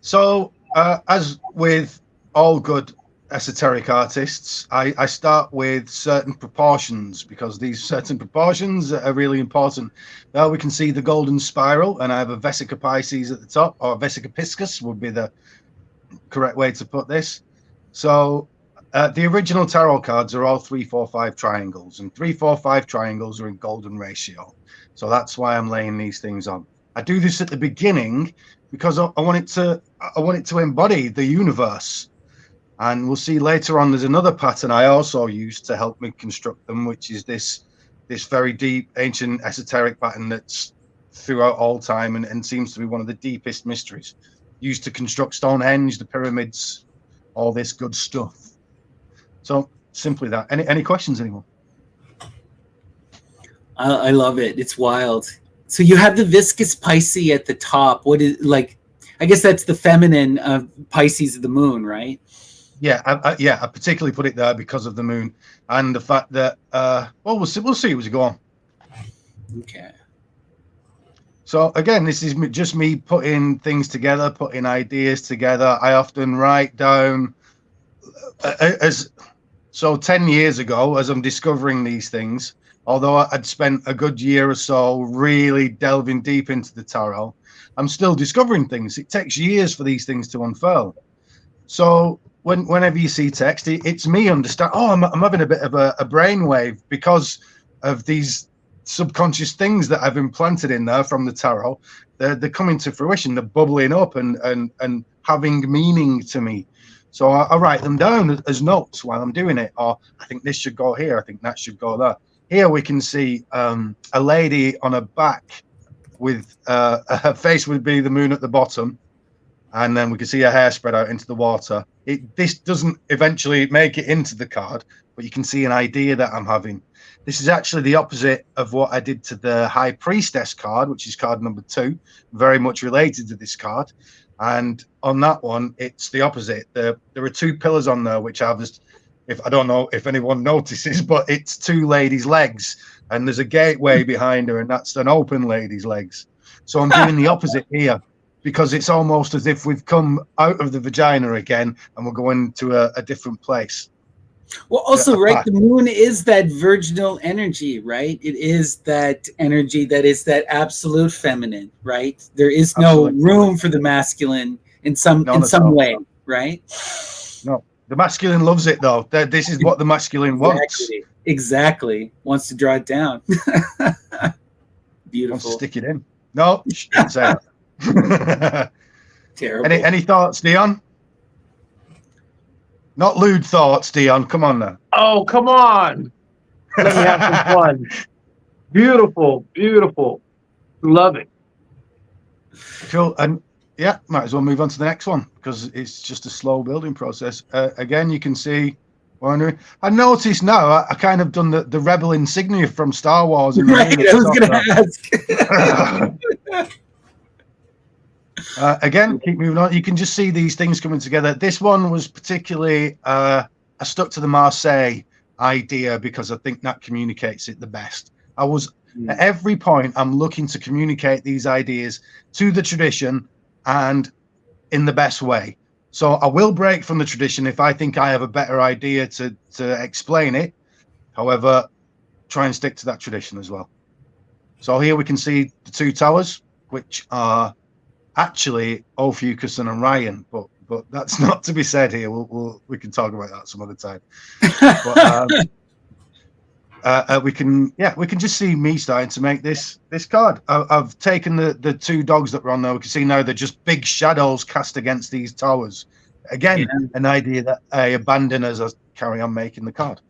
So, as with all good esoteric artists, I start with certain proportions, because these certain proportions are really important. Now we can see the golden spiral, and I have a Vesica Pisces at the top, or Vesica Piscis would be the correct way to put this. So the original tarot cards are all 3, 4, 5 triangles, and 3, 4, 5 triangles are in golden ratio. So that's why I'm laying these things on. I do this at the beginning because I want it to embody the universe. And we'll see later on, there's another pattern I also use to help me construct them, which is this very deep, ancient, esoteric pattern that's throughout all time and seems to be one of the deepest mysteries, used to construct Stonehenge, the pyramids, all this good stuff. So simply that. Any questions, anyone? I love it. It's wild. So you have the Viscous Pisces at the top. What is, like, I guess that's the feminine of Pisces of the moon, right? Yeah, I particularly put it there because of the moon and the fact that well, we'll see as we go on. Okay. So again, this is just me putting things together, putting ideas together. I often write down 10 years ago, as I'm discovering these things, although I'd spent a good year or so really delving deep into the tarot, I'm still discovering things. It takes years for these things to unfurl. So whenever you see text, it's me understand. Oh, I'm having a bit of a brainwave because of these subconscious things that I've implanted in there from the tarot. They're coming to fruition. They're bubbling up and having meaning to me. So I write them down as notes while I'm doing it. Or I think this should go here. I think that should go there. Here we can see a lady on her back with her face would be the moon at the bottom. And then we can see her hair spread out into the water. This doesn't eventually make it into the card, but you can see an idea that I'm having. This is actually the opposite of what I did to the High Priestess card, which is card number 2, very much related to this card. And on that one, it's the opposite. There are 2 pillars on there, which I've just, if I don't know if anyone notices, but it's 2 ladies' legs, and there's a gateway behind her, and that's an open lady's legs. So I'm doing the opposite here, because it's almost as if we've come out of the vagina again, and we're going to a different place. Well, also, right, the moon is that virginal energy, right? It is that energy that is that absolute feminine, right? There is no room for the masculine in some way, right? No, the masculine loves it, though. This is what the masculine wants. Exactly. Wants to draw it down. Beautiful. Wants to stick it in. No, don't say that. Terrible. Any thoughts, Dion? Not lewd thoughts, Dion. Come on now. Oh, come on. Let me have some fun. Beautiful, beautiful. Love it. Cool. And yeah, might as well move on to the next one because it's just a slow building process. Again, you can see. I noticed now I kind of done the rebel insignia from Star Wars. Right, I was going to ask. Again, keep moving on. You can just see these things coming together. This one was particularly, I stuck to the Marseille idea because I think that communicates it the best. At every point, I'm looking to communicate these ideas to the tradition and in the best way. So I will break from the tradition if I think I have a better idea to explain it. However, try and stick to that tradition as well. So here we can see the 2 towers, which are actually Ophiuchus and Orion, but that's not to be said here. We can talk about that some other time. But, we can just see me starting to make this card. I've taken the 2 dogs that were on there. We can see now they're just big shadows cast against these towers. Again, an idea that I abandon as I carry on making the card.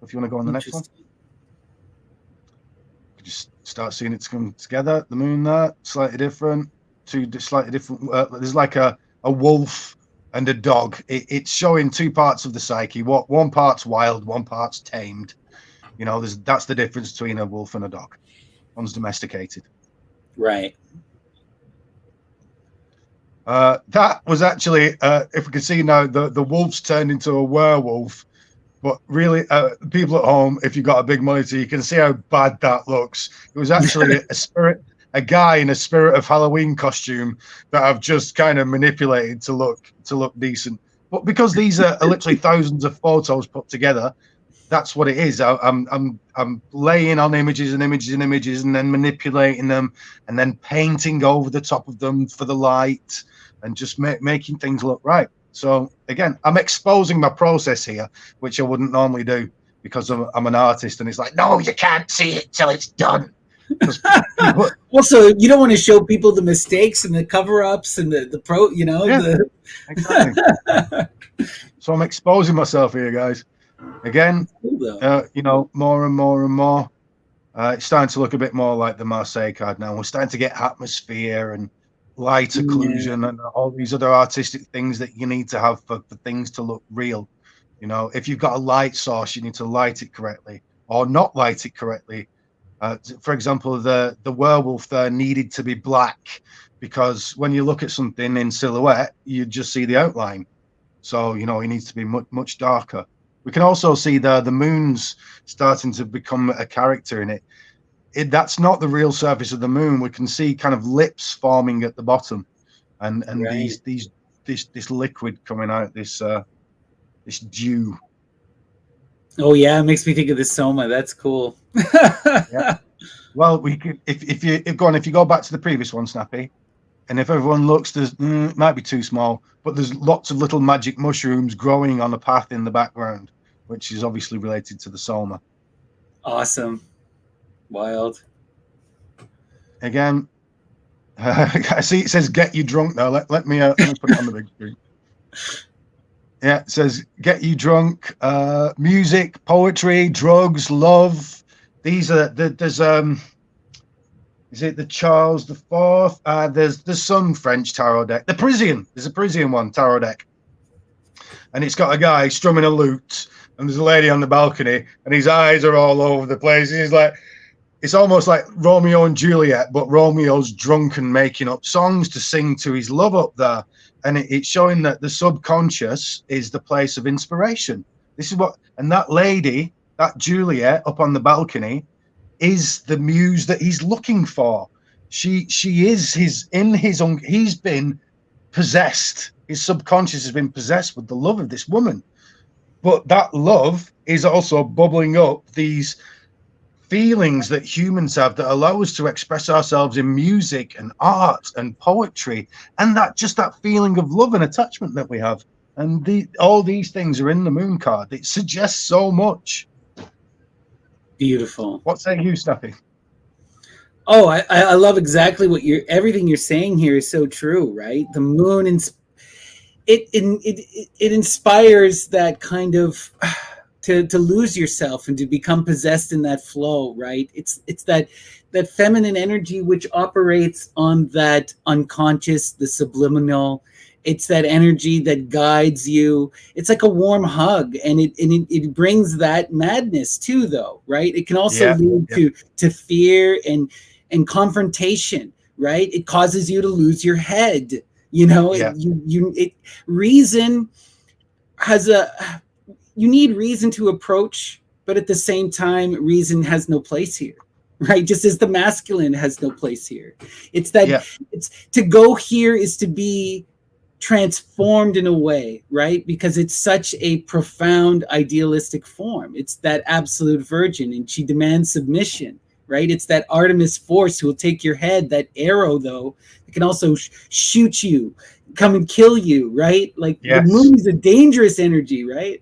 So if you want to go on the next one, just start seeing it come together. The moon there, slightly different. 2 slightly different. There's like a wolf and a dog. It's showing 2 parts of the psyche. One part's wild, one part's tamed. You know, that's the difference between a wolf and a dog. One's domesticated. Right. That was actually, if we can see now, the wolf's turned into a werewolf. But really, people at home, if you've got a big monitor, you can see how bad that looks. It was actually a guy in a Spirit of Halloween costume that I've just kind of manipulated to look decent. But because these are literally thousands of photos put together, that's what it is. I'm laying on images and images and images, and then manipulating them, and then painting over the top of them for the light, and just making things look right. So again, I'm exposing my process here, which I wouldn't normally do because I'm an artist, and it's like, no, you can't see it till it's done. Also, you don't want to show people the mistakes and the cover-ups and the pro, you know. Yeah, exactly. So I'm exposing myself here, guys. Again, you know, more and more and more. It's starting to look a bit more like the Marseille card now. We're starting to get atmosphere and light occlusion and all these other artistic things that you need to have for things to look real. You know, if you've got a light source, you need to light it correctly or not light it correctly. For example, the werewolf there needed to be black because when you look at something in silhouette, you just see the outline. So, you know, it needs to be much darker. We can also see the moon's starting to become a character in it. That's not the real surface of the moon. We can see kind of lips forming at the bottom, and right. this liquid coming out, this dew. Oh yeah, it makes me think of the Soma. That's cool. Yeah. Well, we could if you go back to the previous one, Snappy, and if everyone looks, there's it might be too small, but there's lots of little magic mushrooms growing on a path in the background, which is obviously related to the Soma. Awesome. Wild. Again, I see it says "get you drunk" now. Let me put it on the big screen. Yeah, it says get you drunk, music, poetry, drugs, love. These are there's is it the Charles the Fourth? There's some French tarot deck. The Parisian, there's a Parisian one tarot deck, and it's got a guy strumming a lute, and there's a lady on the balcony, and his eyes are all over the place. He's like, it's almost like Romeo and Juliet, but Romeo's drunk and making up songs to sing to his love up there. And it's showing that the subconscious is the place of inspiration. This is what, and that lady, that Juliet up on the balcony, is the muse that he's looking for. She is he's been possessed. His subconscious has been possessed with the love of this woman. But that love is also bubbling up these feelings that humans have that allow us to express ourselves in music and art and poetry, and that feeling of love and attachment that we have. And all these things are in the moon card. It suggests so much. Beautiful. What say you, Snappy? Oh, I love exactly what everything you're saying here is so true, right? The moon, it inspires that kind of to lose yourself and to become possessed in that flow, right? It's that feminine energy which operates on that unconscious, the subliminal. It's that energy that guides you. It's like a warm hug, and it brings that madness too, though, right? It can also lead to fear and confrontation, right? It causes you to lose your head. You know, reason has you need reason to approach, but at the same time, reason has no place here, right? Just as the masculine has no place here. It's that it's to go here is to be transformed in a way, right? Because it's such a profound idealistic form. It's that absolute virgin, and she demands submission, right? It's that Artemis force who will take your head, that arrow, though, it can also shoot you, come and kill you, right? Like the moon is a dangerous energy, right?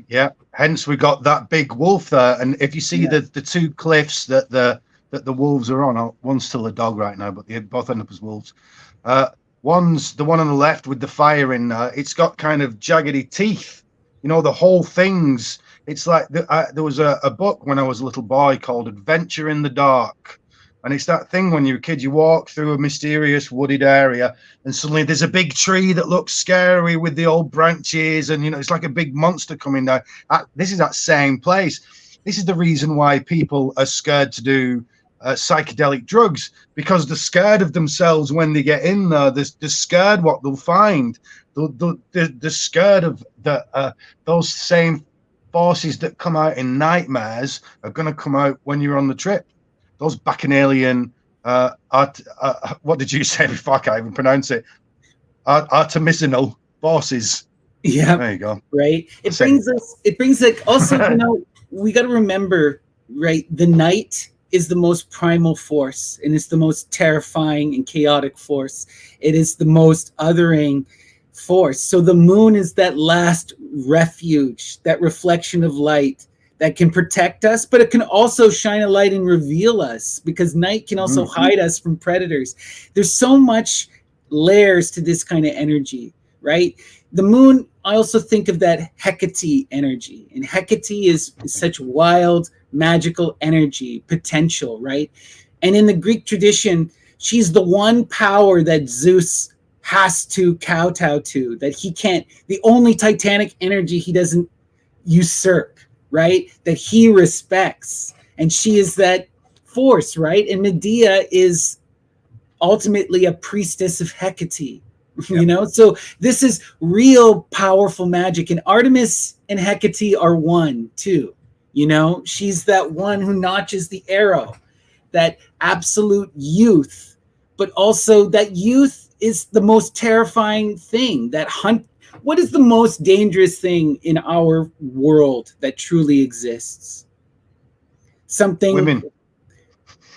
Yeah, hence we got that big wolf there. And if you see the two cliffs that the wolves are on, one's still a dog right now, but they both end up as wolves. One's the one on the left with the fire in there. It's got kind of jaggedy teeth. You know, the whole thing's, it's like there was a book when I was a little boy called Adventure in the Dark. And it's that thing when you're a kid, you walk through a mysterious wooded area and suddenly there's a big tree that looks scary with the old branches. And, you know, it's like a big monster coming down. This is that same place. This is the reason why people are scared to do psychedelic drugs, because they're scared of themselves when they get in there. They're scared what they'll find. They're scared of those same forces that come out in nightmares are going to come out when you're on the trip. Those bacchanalian, what did you say before? I can't even pronounce it. Artemisinal forces. Yeah, there you go. Right. It brings like also, you know, we got to remember, right? The night is the most primal force, and it's the most terrifying and chaotic force. It is the most othering force. So the moon is that last refuge, that reflection of light that can protect us, but it can also shine a light and reveal us, because night can also hide us from predators. There's so much layers to this kind of energy, right? The moon, I also think of that Hecate energy, and Hecate is such wild, magical energy, potential, right? And in the Greek tradition, she's the one power that Zeus has to kowtow to, that he can't, the only titanic energy he doesn't usurp, right? That he respects. And she is that force, right? And Medea is ultimately a priestess of Hecate, you know? So this is real powerful magic. And Artemis and Hecate are one too, you know? She's that one who notches the arrow, that absolute youth, but also that youth is the most terrifying thing. That hunt. What is the most dangerous thing in our world that truly exists? Something. Women.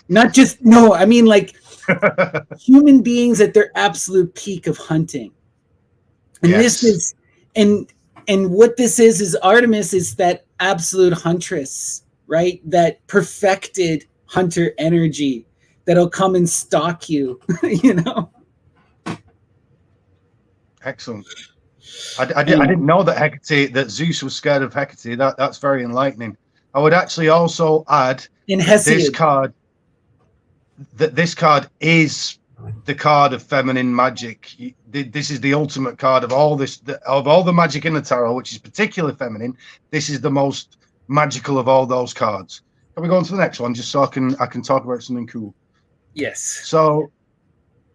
Not just, no, I mean like human beings at their absolute peak of hunting. And this is, and what this is Artemis is that absolute huntress, right? That perfected hunter energy that'll come and stalk you, you know? Excellent. I didn't know that Hecate, that Zeus was scared of Hecate. That's very enlightening. I would actually also add In that Hesiod. this card is the card of feminine magic. This is the ultimate card of all this, of all the magic in the tarot, which is particularly feminine. This is the most magical of all those cards. Can we go on to the next one, just so I can talk about something cool? Yes. So,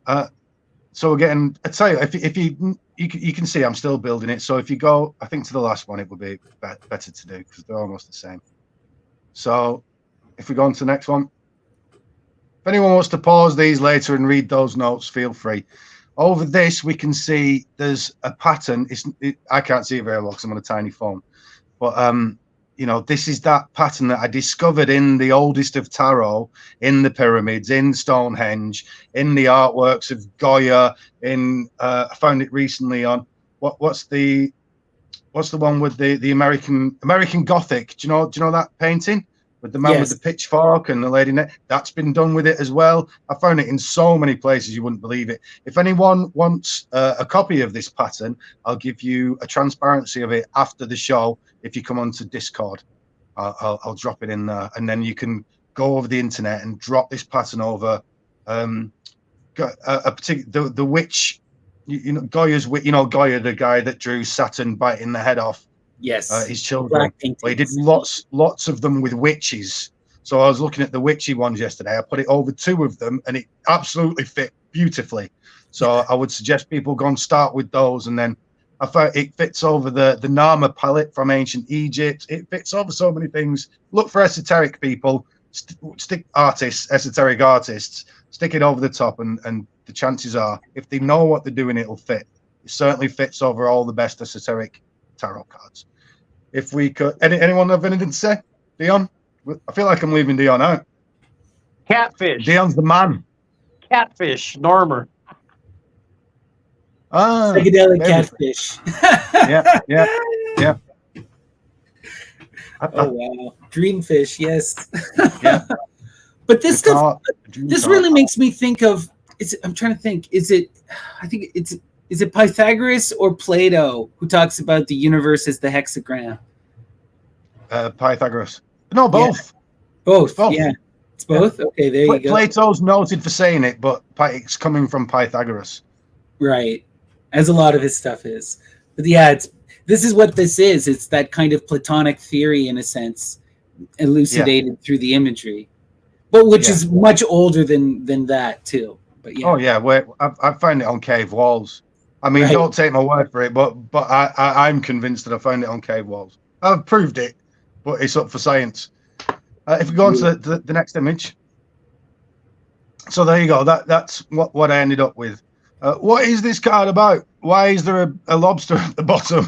again, I tell you, if you can see, I'm still building it. So if you go, I think to the last one, it would be better to do because they're almost the same. So if we go on to the next one, if anyone wants to pause these later and read those notes, feel free. Over this, we can see there's a pattern. I can't see it very well because I'm on a tiny phone, but you know, this is that pattern that I discovered in the oldest of tarot, in the pyramids, in Stonehenge, in the artworks of Goya. I found it recently on what's the one with the American Gothic? Do you know that painting with the man with the pitchfork and the lady in it? That's been done with it as well. I found it in so many places you wouldn't believe it. If anyone wants a copy of this pattern, I'll give you a transparency of it after the show. If you come onto Discord, I'll drop it in there, and then you can go over the internet and drop this pattern over a particular the witch. You know Goya's, Goya, the guy that drew Saturn biting the head off his children. Well, he did lots of them with witches. So I was looking at the witchy ones yesterday. I put it over 2 of them, and it absolutely fit beautifully. So I would suggest people go and start with those, and then I thought it fits over the Nama palette from ancient Egypt. It fits over so many things. Look for esoteric people, esoteric artists, stick it over the top, and the chances are, if they know what they're doing, it'll fit. It certainly fits over all the best esoteric tarot cards. If we could, anyone have anything to say? Dion? I feel like I'm leaving Dion out. Catfish. Dion's the man. Catfish, Normer. Psychedelic catfish. Yeah. Oh wow, dreamfish, yes. Yeah. But this stuff, this really makes me think of. I'm trying to think. Is it Pythagoras or Plato who talks about the universe as the hexagram? Pythagoras. No, both. Yeah. Both. Yeah, it's both. Yeah. Okay, there you go. Plato's noted for saying it, but it's coming from Pythagoras. Right. As a lot of his stuff is. But yeah, this is what this is. It's that kind of Platonic theory, in a sense, elucidated through the imagery, but which is much older than that too. But yeah. Oh yeah, I found it on cave walls. I mean, don't take my word for it, but I'm convinced that I found it on cave walls. I've proved it, but it's up for science. If we go on to the next image. So there you go. That's what I ended up with. What is this card about? Why is there a lobster at the bottom?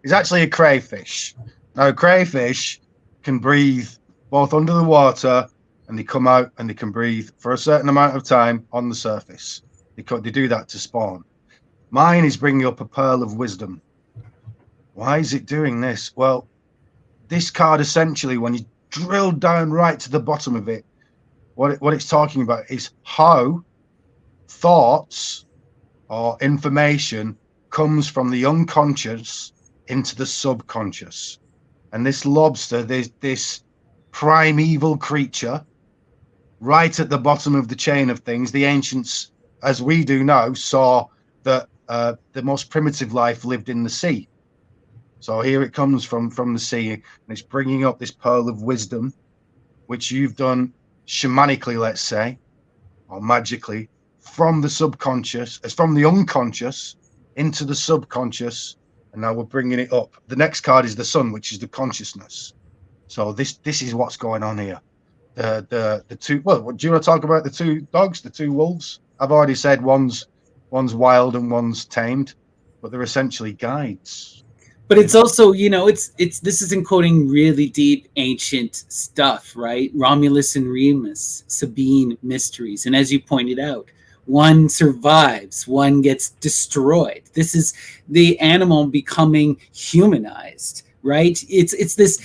It's actually a crayfish. Now, a crayfish can breathe both under the water, and they come out and they can breathe for a certain amount of time on the surface. They do that to spawn. Mine is bringing up a pearl of wisdom. Why is it doing this? Well, this card essentially, when you drill down right to the bottom of it, what it's talking about is how thoughts or information comes from the unconscious into the subconscious. And this lobster, this primeval creature, right at the bottom of the chain of things, the ancients, as we do now, saw that the most primitive life lived in the sea. So here it comes from the sea, and it's bringing up this pearl of wisdom, which you've done shamanically, let's say, or magically, from the subconscious, as from the unconscious into the subconscious, and now we're bringing it up. The next card is the sun, which is the consciousness. So this is what's going on here. The two. Well, do you want to talk about the 2 dogs, the 2 wolves? I've already said one's wild and one's tamed, but they're essentially guides. But it's also, this is encoding really deep ancient stuff, right? Romulus and Remus, Sabine mysteries, and as you pointed out, one survives, one gets destroyed. This is the animal becoming humanized, right? It's this,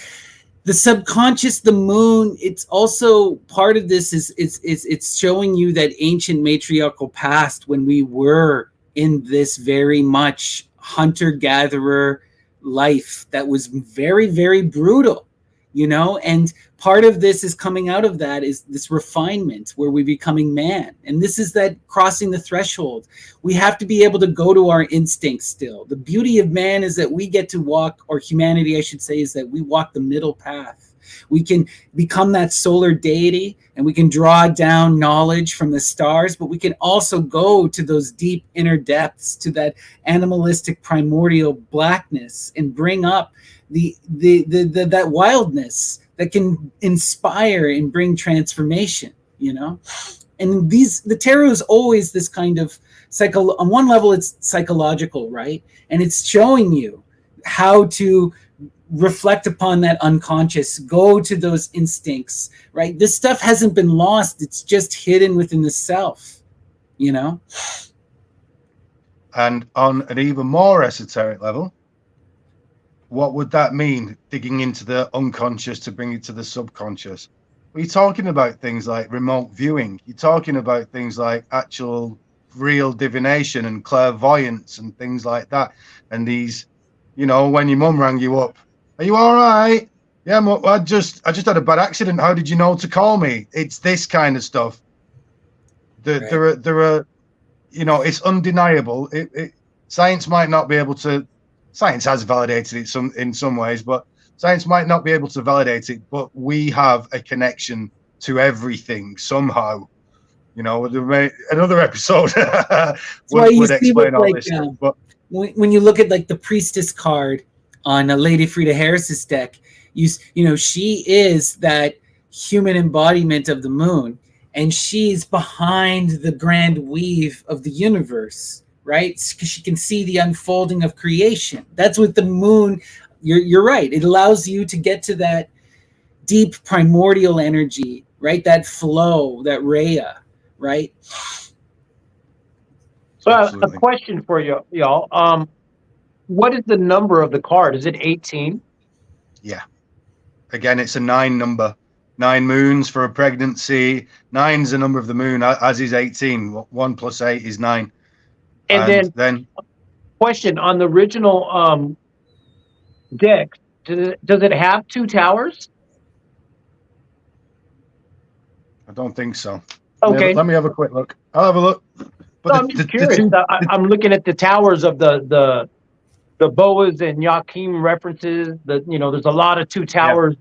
the subconscious, the moon. It's also part of this is it's showing you that ancient matriarchal past when we were in this very much hunter-gatherer life that was very, very brutal, you know. And part of this is coming out of that is this refinement where we're becoming man. And this is that crossing the threshold. We have to be able to go to our instincts still. The beauty of man is that we get to walk, or humanity, I should say, is that we walk the middle path. We can become that solar deity, and we can draw down knowledge from the stars, but we can also go to those deep inner depths, to that animalistic primordial blackness, and bring up that wildness that can inspire and bring transformation, you know. And the tarot is always this kind of on one level it's psychological, right? And it's showing you how to reflect upon that unconscious, go to those instincts, right? This stuff hasn't been lost, it's just hidden within the self, you know. And on an even more esoteric level, what would that mean, digging into the unconscious to bring it to the subconscious? We're talking about things like remote viewing. You're talking about things like actual real divination and clairvoyance and things like that. And these, you know, when your mum rang you up, are you all right? Yeah, I just had a bad accident. How did you know to call me? It's this kind of stuff. There are, you know, it's undeniable. Science might not be able to. Science has validated it in some ways, but science might not be able to validate it. But we have a connection to everything somehow. You know, another episode would explain all this stuff. But when you look at like the priestess card on Lady Frida Harris's deck, you know, she is that human embodiment of the moon, and she's behind the grand weave of the universe, right? Because she can see the unfolding of creation. That's what the moon, you're right. It allows you to get to that deep primordial energy, right? That flow, that Rhea, right? So a question for y'all. What is the number of the card? Is it 18? Yeah. Again, it's a 9 number. 9 moons for a pregnancy. 9's the number of the moon, as is 18. 1 plus 8 is 9. And then question on the original deck, does it have 2 towers? I don't think so. Okay. Let me have a quick look. I'll have a look. But I'm just curious. I'm looking at the towers of the Boas and Joachim references. There's a lot of 2 towers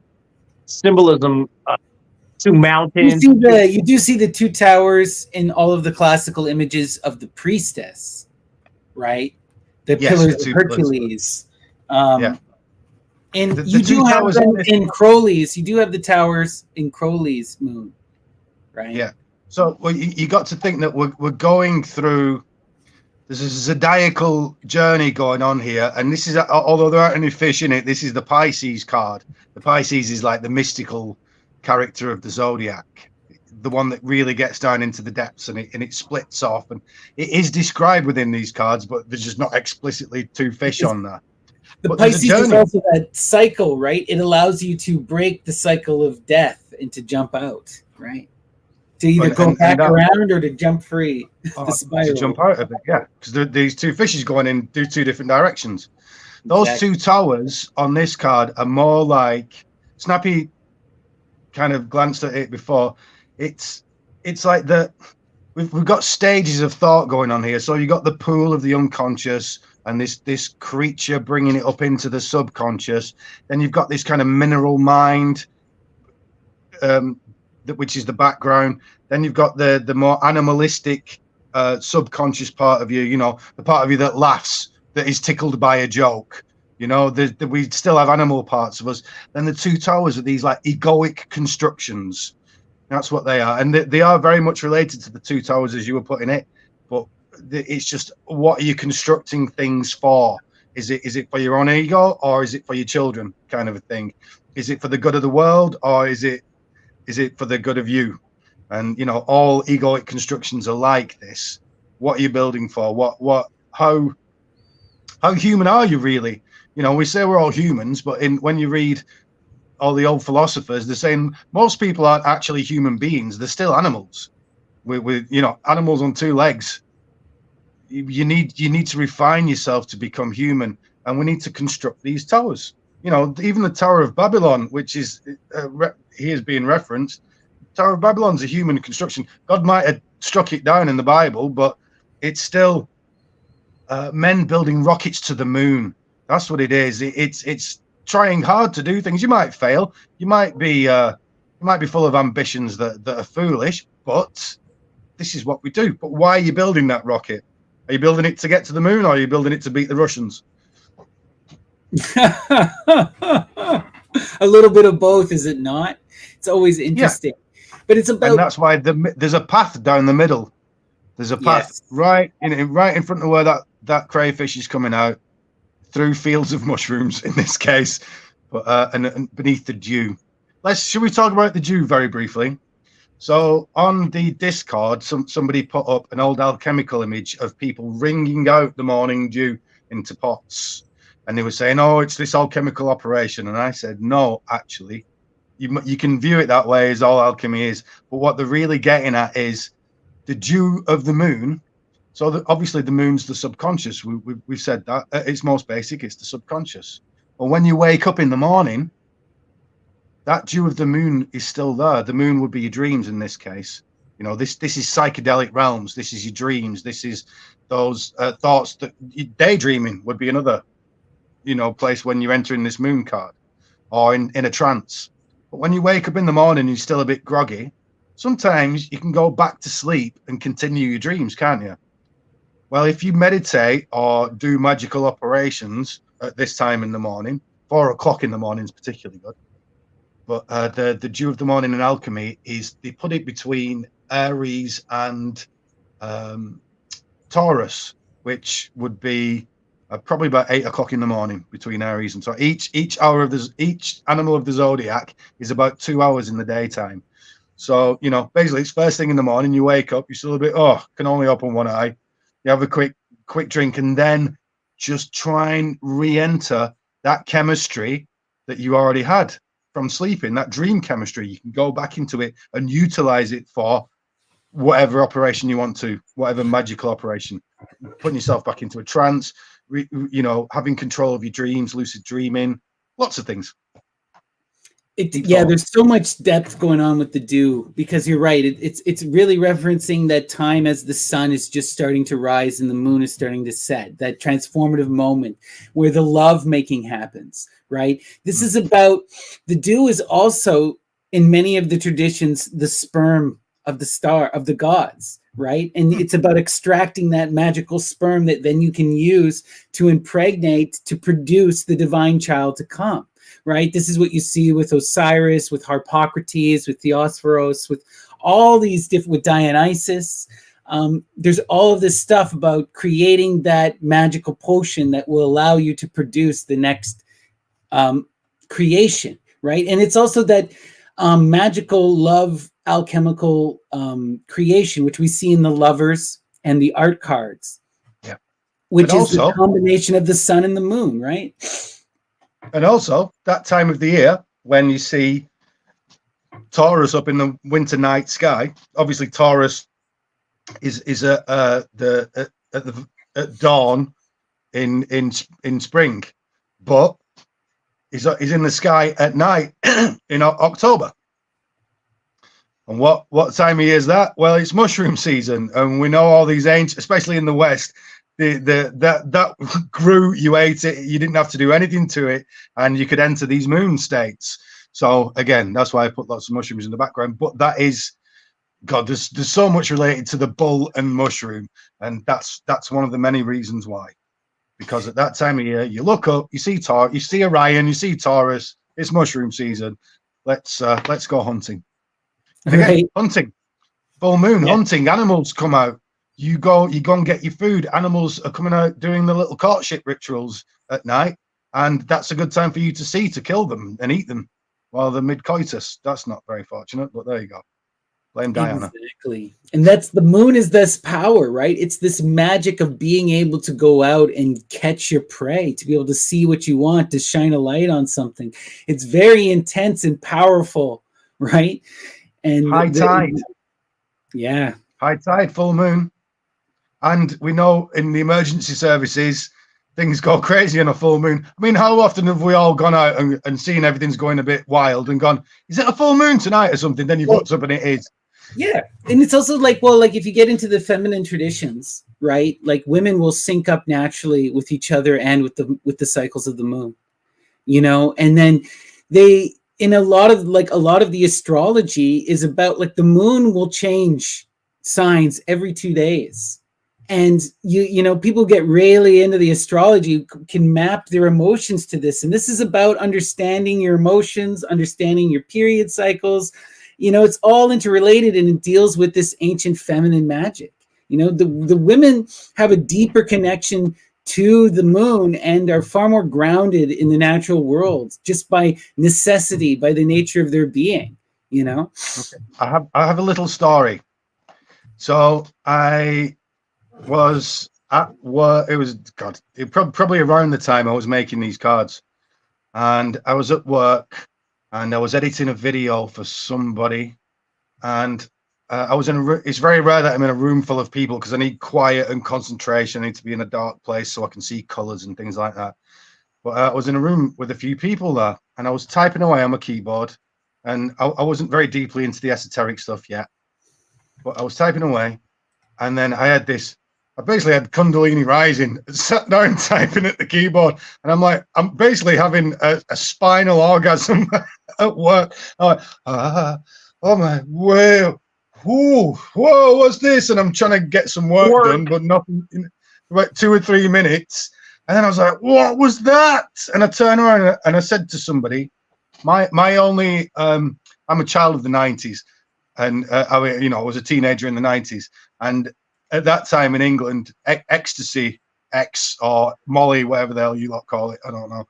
symbolism, 2 mountains. You do see the 2 towers in all of the classical images of the priestess, right? The pillars of Hercules. And you do have them in Crowley's. You do have the towers in Crowley's moon, right? Yeah. So you got to think that we're going through. There's a zodiacal journey going on here, and this is, although there aren't any fish in it, this is the Pisces card. The Pisces is like the mystical character of the zodiac, the one that really gets down into the depths, and it splits off, and it is described within these cards, but there's just not explicitly 2 fish on there. The Pisces is also that cycle, right? It allows you to break the cycle of death and to jump out, right? To either go back around or to jump free. The spiral. To jump out of it, yeah. Because these 2 fishes going in do 2 different directions. Those 2 towers on this card are more like, Snappy kind of glanced at it before. It's like we've got stages of thought going on here. So you got the pool of the unconscious and this creature bringing it up into the subconscious. Then you've got this kind of mineral mind, which is the background. Then you've got the more animalistic subconscious part of you, you know, the part of you that laughs, that is tickled by a joke. You know, we still have animal parts of us. Then the 2 towers are these like egoic constructions. That's what they are. And they are very much related to the 2 towers as you were putting it. But it's just, what are you constructing things for? Is it for your own ego, or is it for your children, kind of a thing? Is it for the good of the world, or is it for the good of you? And, you know, all egoic constructions are like this. What are you building for? How human are you really? You know, we say we're all humans, but when you read all the old philosophers, they're saying most people aren't actually human beings. They're still animals with you know, animals on 2 legs. you need to refine yourself to become human, and we need to construct these towers. You know, even the Tower of Babylon, which is here is being referenced. Tower of Babylon's a human construction. God might have struck it down in the Bible, but it's still men building rockets to the moon. That's what it is. It's trying hard to do things. You might fail. You might be full of ambitions that are foolish, but this is what we do. But why are you building that rocket? Are you building it to get to the moon, or are you building it to beat the Russians? A little bit of both, is it not? It's always interesting. Yeah. But it's about, and that's why there's a path down the middle. There's a path right in front of where that crayfish is coming out, through fields of mushrooms in this case, but and beneath the dew. Should we talk about the dew very briefly? So on the Discord, somebody put up an old alchemical image of people wringing out the morning dew into pots, and they were saying, "Oh, it's this alchemical operation." And I said, "No, actually, you can view it that way, as all alchemy is, but what they're really getting at is the dew of the moon." So obviously the moon's the subconscious. We've said that at its most basic, it's the subconscious. But when you wake up in the morning, that dew of the moon is still there. The moon would be your dreams in this case. You know, this is psychedelic realms. This is your dreams. This is those thoughts that daydreaming would be another, place when you're entering this moon card, or in a trance. But when you wake up in the morning, you're still a bit groggy. Sometimes you can go back to sleep and continue your dreams, can't you? Well, if you meditate or do magical operations at this time in the morning, 4 o'clock in the morning is particularly good. But the dew of the morning in alchemy is, they put it between Aries and Taurus, which would be probably about 8 o'clock in the morning between Aries and Taurus. Each animal of the zodiac is about 2 hours in the daytime. So, basically it's first thing in the morning, you wake up, you're still a bit, can only open one eye. You have a quick drink, and then just try and re-enter that chemistry that you already had from sleeping, that dream chemistry. You can go back into it and utilize it for whatever operation you want to, whatever magical operation, putting yourself back into a trance, having control of your dreams, lucid dreaming, lots of things. There's so much depth going on with the dew, because you're right. It's really referencing that time as the sun is just starting to rise and the moon is starting to set, that transformative moment where the love making happens, right? This is about, the dew is also, in many of the traditions, the sperm of the star, of the gods, right? And it's about extracting that magical sperm that then you can use to impregnate, to produce the divine child to come. Right? This is what you see with Osiris, with Harpocrates, with Theosphorus, with all these different, with Dionysus. There's all of this stuff about creating that magical potion that will allow you to produce the next creation, right? And it's also that magical love, alchemical creation, which we see in the lovers and the art cards, which is the combination of the sun and the moon, right? And also that time of the year when you see Taurus up in the winter night sky. Obviously, Taurus is at dawn in spring, but is in the sky at night in October. And what time of year is that? Well, it's mushroom season, and we know all these ancient, especially in the West. That grew, you ate it, you didn't have to do anything to it, and you could enter these moon states. So again, that's why I put lots of mushrooms in the background. But that is, God, there's so much related to the bull and mushroom, and that's one of the many reasons why. Because at that time of year, you look up, you see Orion, you see Taurus. It's mushroom season. Let's go hunting. Again, right. Hunting, full moon, hunting. Animals come out. You go and get your food. Animals are coming out doing the little courtship rituals at night, and that's a good time for you to kill them and eat them while they're mid-coitus. That's not very fortunate, but there you go. Blame Diana. Exactly. And that's, the moon is this power, right? It's this magic of being able to go out and catch your prey, to be able to see what you want, to shine a light on something. It's very intense and powerful, right? And high tide. Yeah. High tide, full moon. And we know in the emergency services, things go crazy on a full moon. I mean, how often have we all gone out and seen everything's going a bit wild and gone, is it a full moon tonight or something? Then you've looked up and it is. Yeah. And it's also like, well, like if you get into the feminine traditions, right? Like women will sync up naturally with each other and with the cycles of the moon, you know, and then they, in a lot of the astrology is about like the moon will change signs every 2 days. And you know, people get really into the astrology, can map their emotions to this. And this is about understanding your emotions, understanding your period cycles. You know, it's all interrelated, and it deals with this ancient feminine magic. You know, the women have a deeper connection to the moon and are far more grounded in the natural world just by necessity, by the nature of their being, you know? Okay. I have a little story. So I was at work. It was probably around the time I was making these cards, and I was at work and I was editing a video for somebody, and I was in a it's very rare that I'm in a room full of people because I need quiet and concentration. I need to be in a dark place so I can see colors and things like that. But I was in a room with a few people there, and I was typing away on my keyboard, and I wasn't very deeply into the esoteric stuff yet, but I was typing away, and then I basically had Kundalini rising, sat down typing at the keyboard, and I'm like, I'm basically having a spinal orgasm at work. I'm like, oh my, whoa, whoa, what's this? And I'm trying to get some work done, but nothing in about 2 or 3 minutes. And then I was like, what was that? And I turned around and I said to somebody, my only, I'm a child of the 90s, and I was a teenager in the 90s, and at that time in England, ecstasy, X or Molly, whatever the hell you lot call it, I don't know,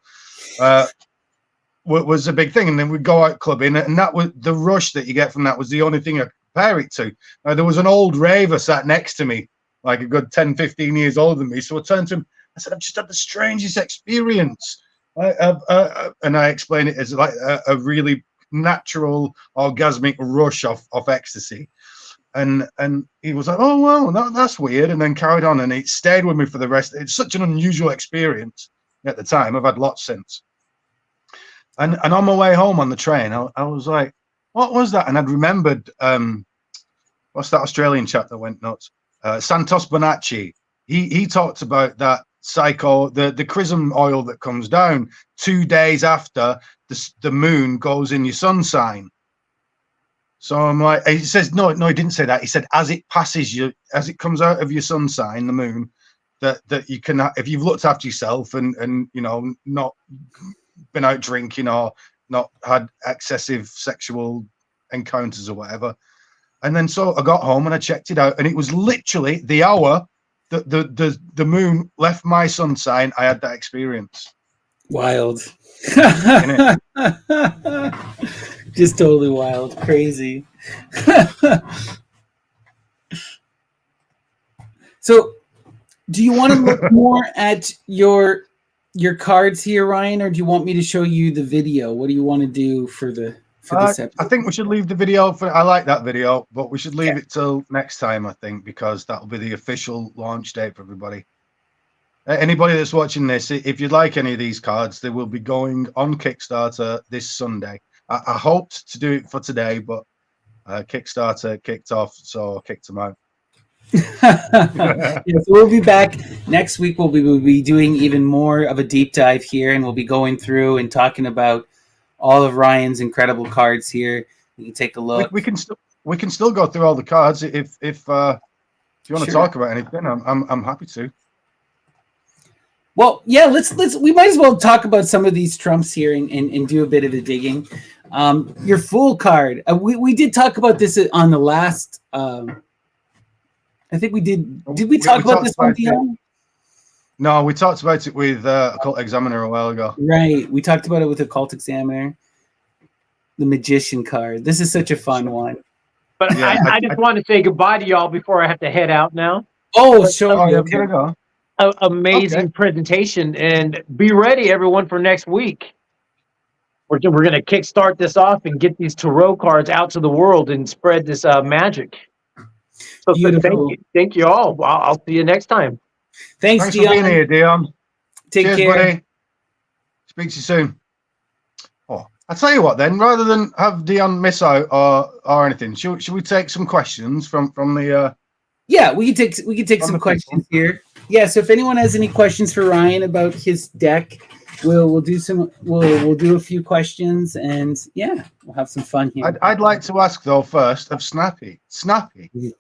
was a big thing. And then we'd go out clubbing, and that was the rush that you get from that was the only thing I could compare it to. There was an old raver sat next to me, like a good 10, 15 years older than me. So I turned to him, I said, I've just had the strangest experience. And I explained it as like a really natural orgasmic rush of ecstasy. And he was like, oh, well, that's weird. And then carried on, and it stayed with me for the rest. It's such an unusual experience at the time. I've had lots since. And on my way home on the train, I was like, what was that? And I'd remembered, what's that Australian chap that went nuts? Santos Bonacci. He talked about that the chrism oil that comes down 2 days after the moon goes in your sun sign. So I'm like, he says, no, he didn't say that. He said, as it passes you, as it comes out of your sun sign, the moon, that you can, if you've looked after yourself and you know, not been out drinking or not had excessive sexual encounters or whatever. And then so I got home and I checked it out, and it was literally the hour that the moon left my sun sign. I had that experience. Wild. Just totally wild, crazy. So do you want to look more at your cards here, Ryan, or do you want me to show you the video? What do you want to do for this episode? I think we should leave the video I like that video, but we should leave it till next time, I think, because that'll be the official launch date for everybody. Anybody that's watching this, if you'd like any of these cards, they will be going on Kickstarter this Sunday. I hoped to do it for today, but Kickstarter kicked off, so I kicked them out. Yeah, so we'll be back next week. We'll be doing even more of a deep dive here, and we'll be going through and talking about all of Ryan's incredible cards here. You can take a look. We can still go through all the cards if you want to talk about anything. I'm happy to. Well, yeah, we might as well talk about some of these trumps here and do a bit of the digging. Your Fool card. We did talk about this on the last. I think we did. Did we talk about this one, Dion? No, we talked about it with Occult Examiner a while ago. Right, we talked about it with Occult Examiner. The Magician card. This is such a fun one. But yeah, I just want to say goodbye to y'all before I have to head out now. Oh, sure. I'm gonna go. Amazing presentation, and be ready, everyone, for next week. We're going to kickstart this off and get these tarot cards out to the world and spread this magic. So Beautiful. thank you all. I'll see you next time. Thanks, for Dion. being here, Dion. Take Cheers, care. buddy. Speak to you soon. Oh, I'll tell you what then, rather than have Dion miss out or anything, should we take some questions from the Yeah, we can take some the questions here. Yeah, so if anyone has any questions for Ryan about his deck, we'll do a few questions, and yeah, we'll have some fun here. I'd like to ask though first of Snappy. Mhm.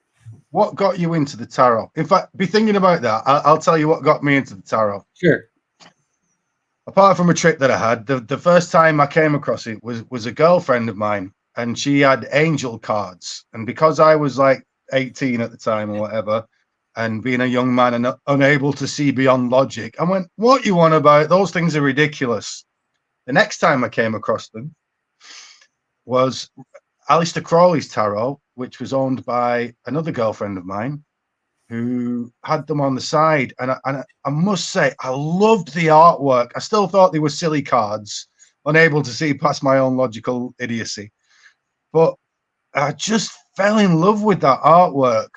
What got you into the tarot? In fact, be thinking about that. I'll tell you what got me into the tarot. Sure. Apart from a trip that I had, the first time I came across it was a girlfriend of mine, and she had angel cards. And because I was like 18 at the time or whatever, and being a young man and unable to see beyond logic, I went, "What you want about? Those things are ridiculous." The next time I came across them was Aleister Crowley's tarot, which was owned by another girlfriend of mine, who had them on the side, and I must say I loved the artwork. I still thought they were silly cards, unable to see past my own logical idiocy, but I just fell in love with that artwork,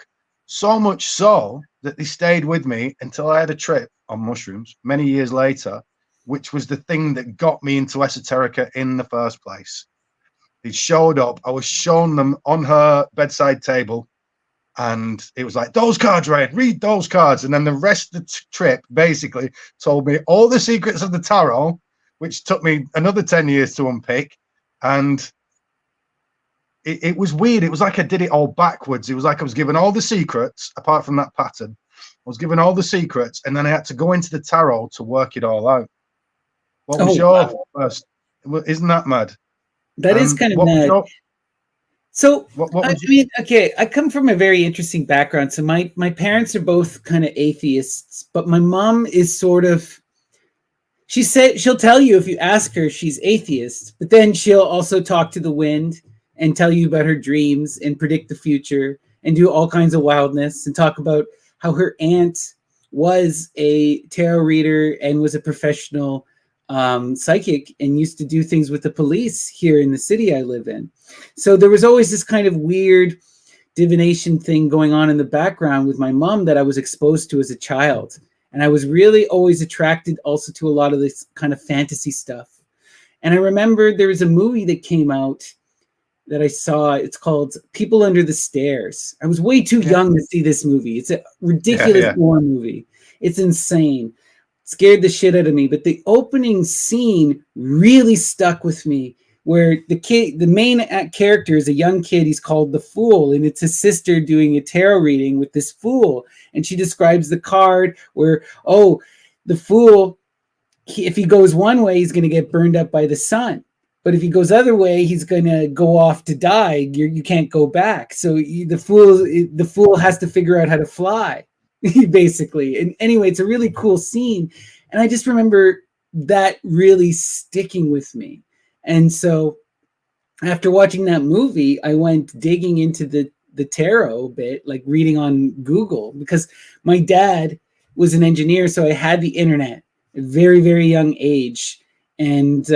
so much so that they stayed with me until I had a trip on mushrooms many years later, which was the thing that got me into esoterica in the first place. They showed up, I was shown them on her bedside table, and it was like, "Those cards, Red, read those cards." And then the rest of the trip basically told me all the secrets of the tarot, which took me another 10 years to unpick. And it was weird. It was like I did it all backwards. It was like I was given all the secrets, apart from that pattern. I was given all the secrets, and then I had to go into the tarot to work it all out. What was your first? Isn't that mad? That is kind of mad. So, I mean, okay, I come from a very interesting background. So my parents are both kind of atheists, but my mom is sort of, she'll tell you if you ask her she's atheist, but then she'll also talk to the wind and tell you about her dreams and predict the future and do all kinds of wildness and talk about how her aunt was a tarot reader and was a professional psychic and used to do things with the police here in the city I live in. So there was always this kind of weird divination thing going on in the background with my mom that I was exposed to as a child. And I was really always attracted also to a lot of this kind of fantasy stuff. And I remember there was a movie that came out that I saw. It's called People Under the Stairs. I was way too young to see this movie. It's a ridiculous war movie. It's insane. Scared the shit out of me, but the opening scene really stuck with me, where the main character is a young kid. He's called the Fool, and it's his sister doing a tarot reading with this fool, and she describes the card where, oh, the Fool, if he goes one way, he's going to get burned up by the sun, but if he goes other way, he's going to go off to die. You can't go back. So the fool has to figure out how to fly. Basically. And anyway, it's a really cool scene. And I just remember that really sticking with me. And so after watching that movie, I went digging into the tarot a bit, like reading on Google, because my dad was an engineer. So I had the internet at a very, very young age. And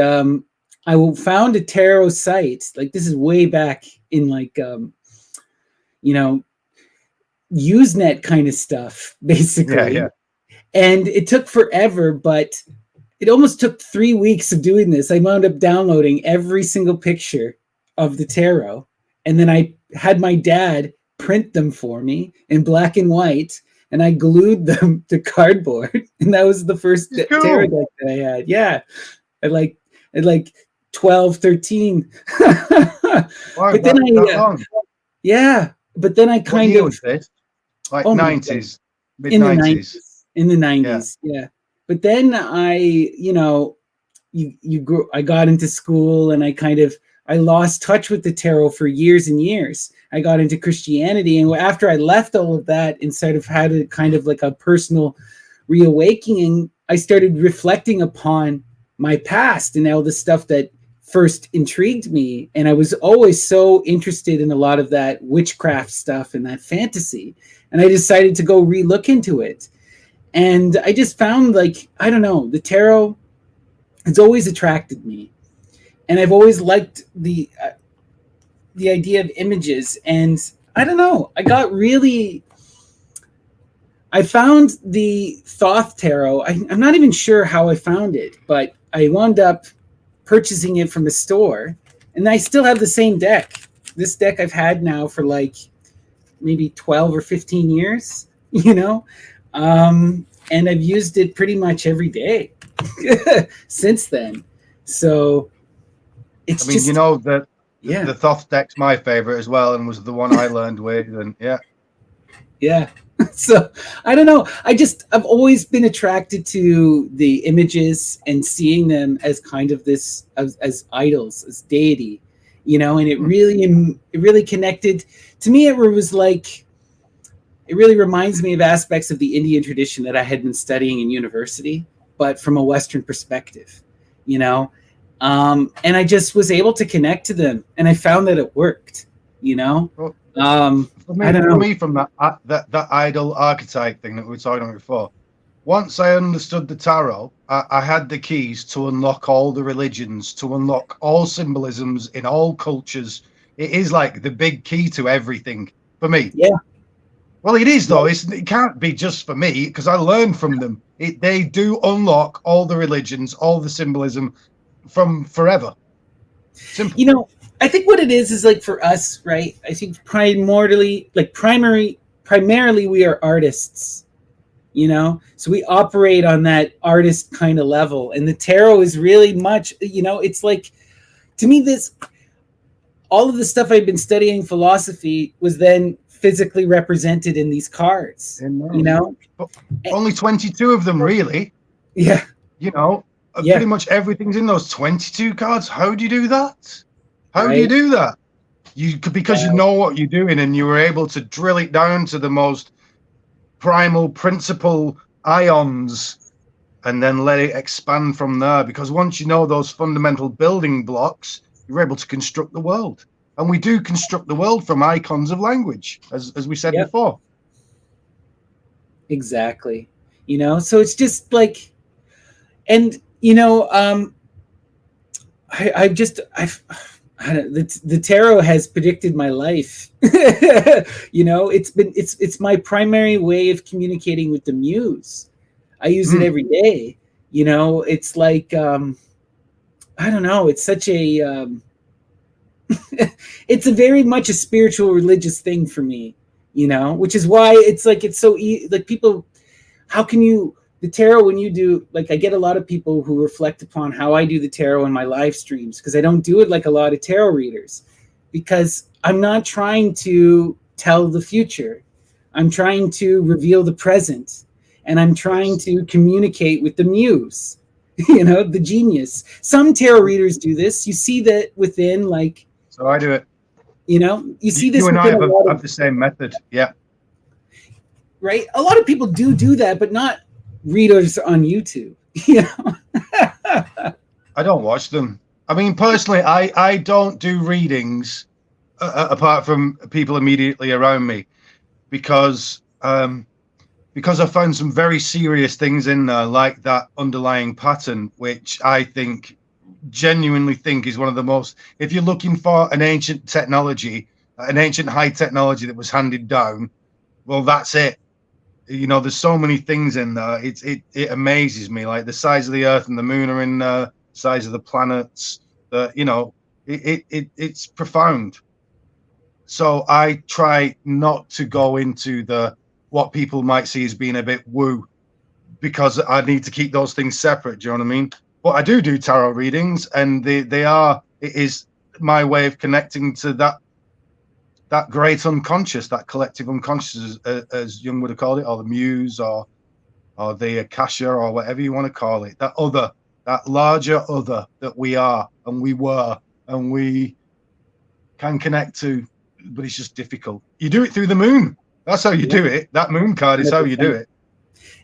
I found a tarot site. Like, this is way back in like, Usenet kind of stuff, basically. Yeah. And it took forever, but it almost took 3 weeks of doing this. I wound up downloading every single picture of the tarot, and then I had my dad print them for me in black and white, and I glued them to cardboard, and that was the first tarot deck that I had. Yeah, at like 12, 13. But then but then I kind of like 90s, mid 90s. In the 90s, yeah. But then I got into school, and I lost touch with the tarot for years and years. I got into Christianity, and after I left all of that and sort of had a kind of like a personal reawakening, I started reflecting upon my past and all the stuff that first intrigued me. And I was always so interested in a lot of that witchcraft stuff and that fantasy. And I decided to go re-look into it. And I just found, like, I don't know, the tarot has always attracted me. And I've always liked the idea of images. And I don't know. I found the Thoth Tarot. I'm not even sure how I found it, but I wound up purchasing it from a store, and I still have the same deck. This deck I've had now for like maybe 12 or 15 years, and I've used it pretty much every day since then. So it's just, that the Thoth deck's my favorite as well, and was the one I learned with, and yeah. So I don't know. I've always been attracted to the images and seeing them as kind of this as idols, as deity, and it really connected to me. It was like, it really reminds me of aspects of the Indian tradition that I had been studying in university, but from a Western perspective, and I just was able to connect to them, and I found that it worked, Well, I don't know. For me, from that idol archetype thing that we were talking about before, once I understood the tarot, I had the keys to unlock all the religions, to unlock all symbolisms in all cultures. It is like the big key to everything for me. Yeah. Well, it is though. It can't be just for me, because I learned from them. They do unlock all the religions, all the symbolism from forever. Simple. I think what it is like for us, right? I think primarily we are artists, so we operate on that artist kind of level. And the tarot is really much, it's like, to me, all of the stuff I've been studying philosophy was then physically represented in these cards, But only 22 of them, really. Yeah. Pretty much everything's in those 22 cards. How do you do that? How do you do that? Because you know what you're doing, and you were able to drill it down to the most primal principle ions, and then let it expand from there. Because once you know those fundamental building blocks, you're able to construct the world. And we do construct the world from icons of language, as we said before. Exactly. So it's just like, and the tarot has predicted my life. It's my primary way of communicating with the muse. I use it every day. It's like, I don't know. It's such a, it's a very much a spiritual religious thing for me, which is why it's like, it's so like people, how can you, the tarot, when you do, like, I get a lot of people who reflect upon how I do the tarot in my live streams, because I don't do it like a lot of tarot readers, because I'm not trying to tell the future. I'm trying to reveal the present, and I'm trying to communicate with the muse, the genius. Some tarot readers do this. You see that within, like... So I do it. You see this. You and I have the same method. Yeah. Right? A lot of people do that, but not readers on YouTube. I don't watch them. I mean, personally, I don't do readings apart from people immediately around me, because I found some very serious things in there, like that underlying pattern, which I genuinely think is one of the most, if you're looking for an ancient technology, an ancient high technology that was handed down, well, that's it. There's so many things in there. It amazes me, like the size of the Earth and the Moon are in there, size of the planets. It's profound. So I try not to go into what people might see as being a bit woo, because I need to keep those things separate. Do you know what I mean? But I do tarot readings, and it is my way of connecting to that great unconscious, that collective unconscious, as Jung would have called it, or the muse, or the akasha, or whatever you want to call it, that larger other that we are, and we were, and we can connect to, but it's just difficult. You do it through the moon. That's how you do it. That moon card is how you do it.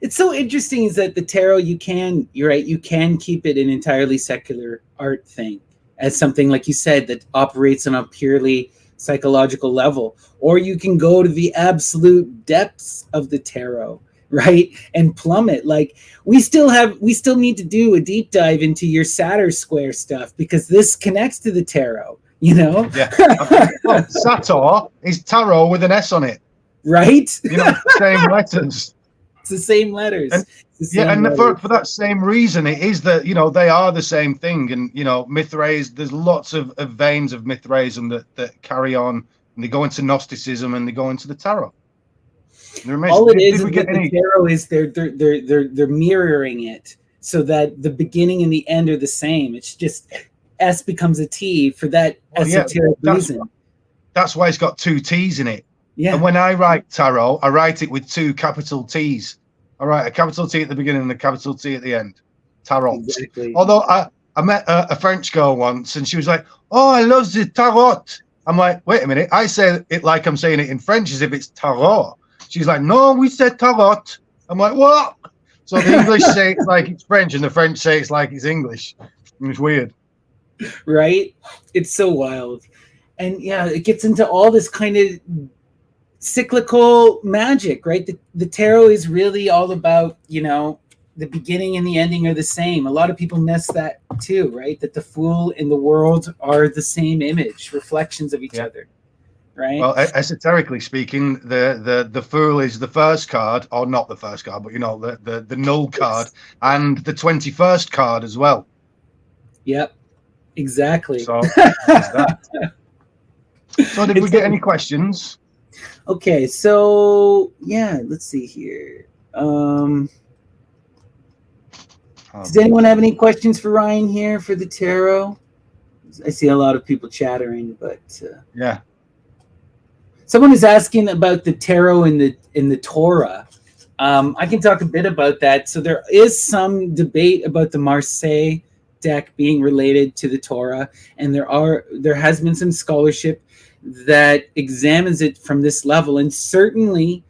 It's so interesting is that the tarot, you're right, you can keep it an entirely secular art thing, as something, like you said, that operates on a purely psychological level, or you can go to the absolute depths of the tarot, right, and plummet. Like we still need to do a deep dive into your Saturn square stuff, because this connects to the tarot. You know? Yeah. Well, Sator is tarot with an S on it. Right? You know, same letters. It's the same letters. And, the same yeah, and letters. for that same reason, it is that, you know, they are the same thing. And, you know, Mithraism, there's lots of veins of Mithraism that carry on, and they go into Gnosticism and they go into the tarot. They're amazing. All it Did is we that get the any? tarot is they're mirroring it so that the beginning and the end are the same. It's just S becomes a T for that esoteric reason. That's why it's got two T's in it. Yeah. And when I write tarot, I write it with two capital T's. I write a capital T at the beginning and a capital T at the end. Tarot. Exactly. Although I met a French girl once and she was like, "Oh, I love the tarot." I'm like, wait a minute. I say it like I'm saying it in French as if it's tarot. She's like, "No, we said tarot." I'm like, "What?" So the English say it's like it's French and the French say it's like it's English. It's weird. Right? It's so wild. And yeah, it gets into all this kind of cyclical magic, right? The tarot is really all about, you know, the beginning and the ending are the same. A lot of people miss that too, right? That the fool and the world are the same image, reflections of each other, right? Well, esoterically speaking, the fool is the first card, or not the first card, but you know, the null card, and the 21st card as well. Yep, exactly. So, so did we get any questions? Okay, so let's see here. Does anyone have any questions for Ryan here for the tarot? I see a lot of people chattering, but yeah. Someone is asking about the tarot in the Torah. I can talk a bit about that. So there is some debate about the Marseille deck being related to the Torah, and there has been some scholarship that examines it from this level, and certainly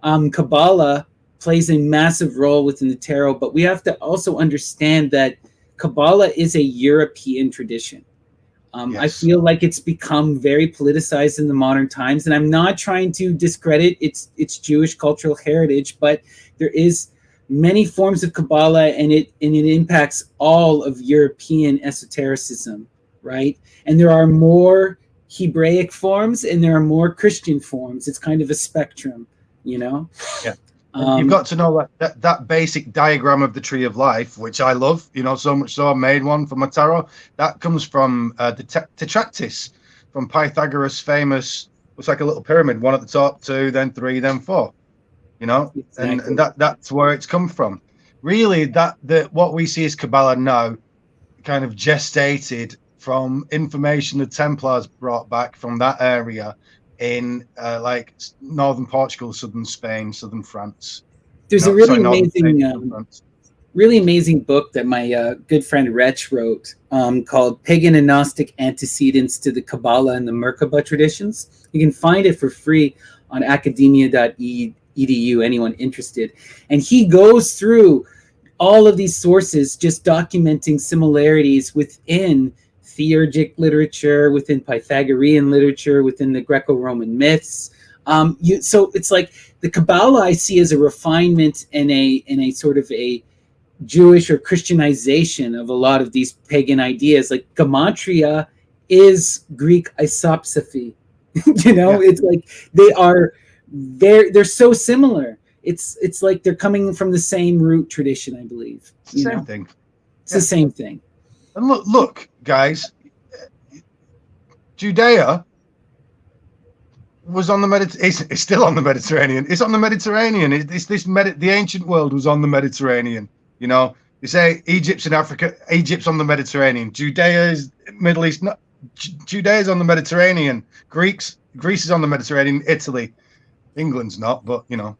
Kabbalah plays a massive role within the tarot, but we have to also understand that Kabbalah is a European tradition. Yes. I feel like it's become very politicized in the modern times, and I'm not trying to discredit its Jewish cultural heritage, but there is many forms of Kabbalah, and it impacts all of European esotericism, right? And there are more Hebraic forms and there are more Christian forms. It's kind of a spectrum, you know? Yeah. You've got to know that basic diagram of the tree of life, which I love, you know, so much so I made one for my tarot. That comes from the Tetractys, from Pythagoras' famous, looks like a little pyramid, one at the top, 2, then 3, then 4, you know, exactly. and that's where it's come from. Really, what we see as Kabbalah now kind of gestated from information the Templars brought back from that area in like northern Portugal, southern Spain, southern France. There's a really amazing book that my good friend Wretch wrote called Pagan and Gnostic Antecedents to the Kabbalah and the Merkaba Traditions. You can find it for free on academia.edu, anyone interested. And he goes through all of these sources, just documenting similarities within theurgic literature, within Pythagorean literature, within the Greco-Roman myths. So it's like the Kabbalah I see as a refinement and a sort of a Jewish or Christianization of a lot of these pagan ideas. Like gematria is Greek isopsephy. You know, it's like they're so similar. It's like they're coming from the same root tradition, I believe. Same thing. It's the same thing. And look, guys, Judea was on the it's still on the Mediterranean. It's on the Mediterranean. The ancient world was on the Mediterranean. You know, you say Egypt's in Africa, Egypt's on the Mediterranean. Judea is Middle East. No, Judea is on the Mediterranean. Greece is on the Mediterranean. Italy, England's not, but you know.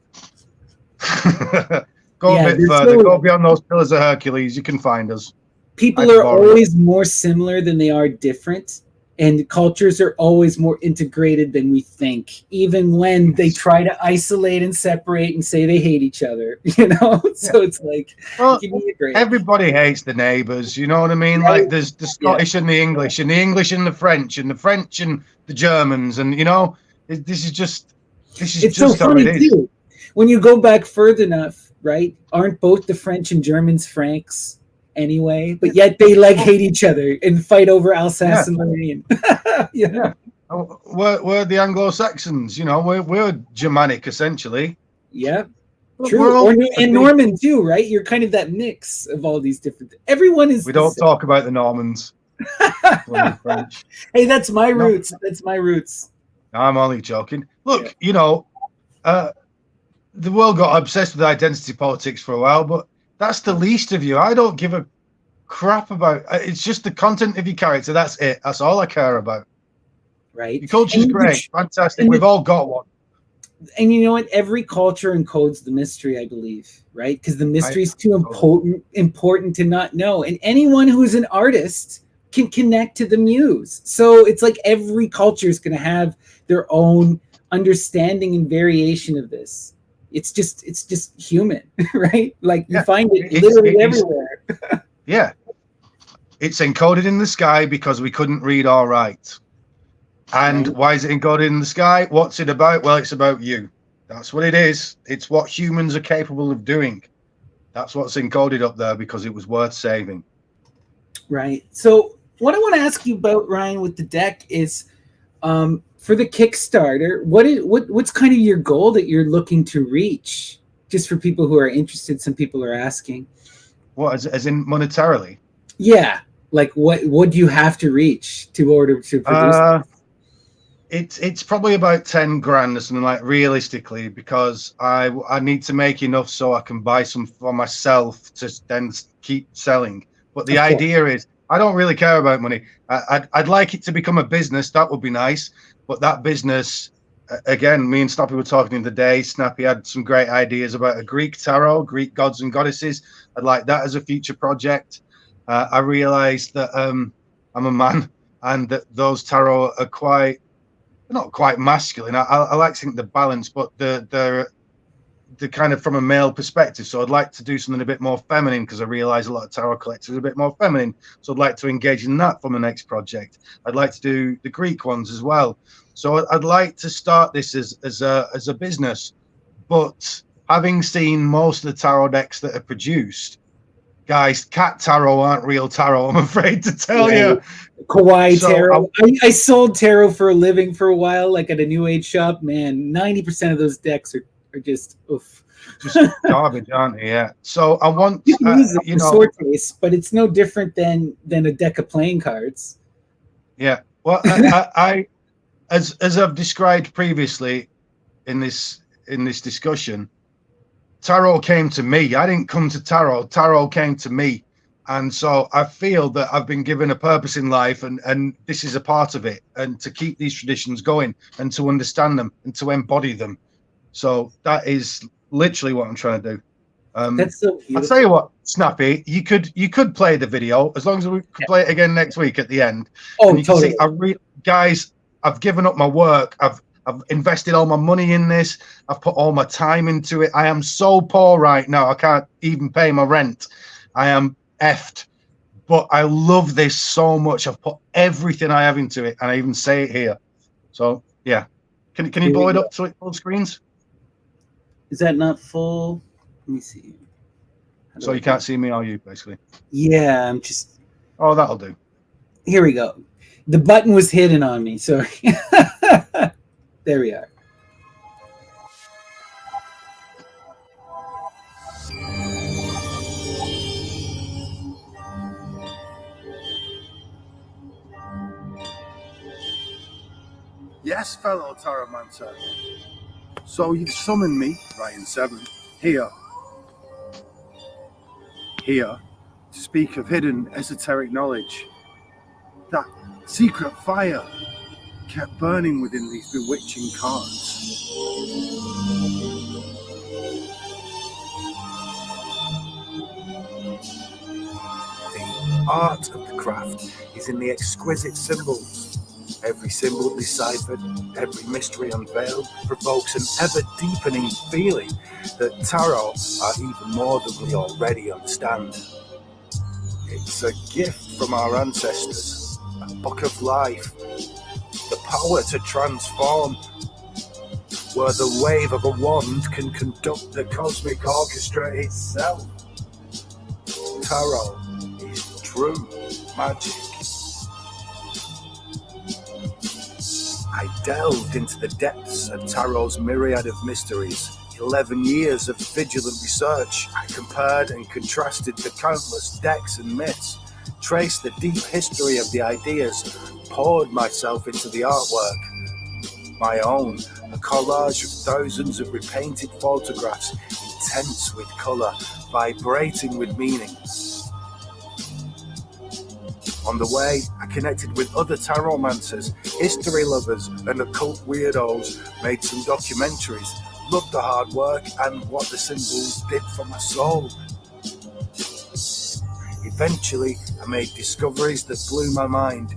Go a bit further. Go beyond those pillars of Hercules. You can find us. People are always more similar than they are different, and cultures are always more integrated than we think, even when they try to isolate and separate and say they hate each other, you know? So it's like, well, everybody hates the neighbors, you know what I mean? Right. Like there's the Scottish and the English, and the English and the French, and the French and the Germans, and you know, this is just so how it is. Too. When you go back further enough, right? Aren't both the French and Germans Franks? anyway, but yet they like hate each other and fight over Alsace and Lorraine. Yeah. We're the Anglo-Saxons, you know, we're Germanic essentially. Yeah. True. And Norman too, right? You're kind of that mix of all these different. Everyone is. We don't talk about the Normans. French. Hey, that's my roots. That's my roots. I'm only joking. Look, you know, the world got obsessed with identity politics for a while, but that's the least of you. I don't give a crap about. It's just the content of your character. That's it. That's all I care about. Right. Your culture's great, fantastic. We've all got one. And you know what? Every culture encodes the mystery, I believe, right? Because the mystery is too important to not know. And anyone who's an artist can connect to the muse. So it's like every culture is going to have their own understanding and variation of this. It's just human, right? Like you find it literally everywhere. Yeah. It's encoded in the sky because we couldn't read or write. And why is it encoded in the sky? What's it about? Well, it's about you. That's what it is. It's what humans are capable of doing. That's what's encoded up there because it was worth saving. Right. So what I want to ask you about, Ryan, with the deck is for the Kickstarter, what's kind of your goal that you're looking to reach? Just for people who are interested, some people are asking. What, as in monetarily? Yeah. Like what do you have to reach to order to produce? It's probably about 10 grand or something, like, realistically, because I need to make enough so I can buy some for myself to then keep selling. But the idea is, I don't really care about money. I'd like it to become a business. That would be nice. But that business, again, me and Snappy were talking the day. Snappy had some great ideas about a Greek tarot, Greek gods and goddesses. I'd like that as a future project. I realized that I'm a man and that those tarot are not quite masculine. I like to think they're balanced, but they're kind of from a male perspective. So I'd like to do something a bit more feminine because I realize a lot of tarot collectors are a bit more feminine. So I'd like to engage in that for my next project. I'd like to do the Greek ones as well. So I'd like to start this as a business. But having seen most of the tarot decks that are produced, guys, cat tarot aren't real tarot, I'm afraid to tell you. Kawaii tarot. I sold tarot for a living for a while, like at a new age shop. Man, 90% of those decks are just oof. Just garbage, aren't they? Yeah. So I want you can use it for sword case, but it's no different than a deck of playing cards. Yeah. Well, I as I've described previously in this discussion, tarot came to me. I didn't come to tarot. Tarot came to me. And so I feel that I've been given a purpose in life, and this is a part of it, and to keep these traditions going and to understand them and to embody them. So that is literally what I'm trying to do. That's so beautiful. I'll tell you what, Snappy, you could play the video as long as we could play it again next week at the end. Oh, and you totally. can see, guys, I've given up my work. I've invested all my money in this. I've put all my time into it. I am so poor right now. I can't even pay my rent. I am effed, but I love this so much. I've put everything I have into it, and I even say it here. So yeah, can you blow it up to full screens? Is that not full? Let me see. So you can't see me, are you, basically? Yeah, I'm just. Oh, that'll do. Here we go. The button was hidden on me. Sorry. There we are. Yes, fellow Taromancer. So you've summoned me, Ryan 7, here to speak of hidden esoteric knowledge. That secret fire kept burning within these bewitching cards. The art of the craft is in the exquisite symbols. Every symbol deciphered, every mystery unveiled, provokes an ever-deepening feeling that tarot are even more than we already understand. It's a gift from our ancestors, a book of life, the power to transform, where the wave of a wand can conduct the cosmic orchestra itself. Tarot room, magic. I delved into the depths of Tarot's myriad of mysteries. 11 years of vigilant research. I compared and contrasted the countless decks and myths, traced the deep history of the ideas, poured myself into the artwork. My own, a collage of thousands of repainted photographs, intense with colour, vibrating with meaning. On the way, I connected with other taromancers, history lovers, and occult weirdos, made some documentaries, loved the hard work and what the symbols did for my soul. Eventually, I made discoveries that blew my mind,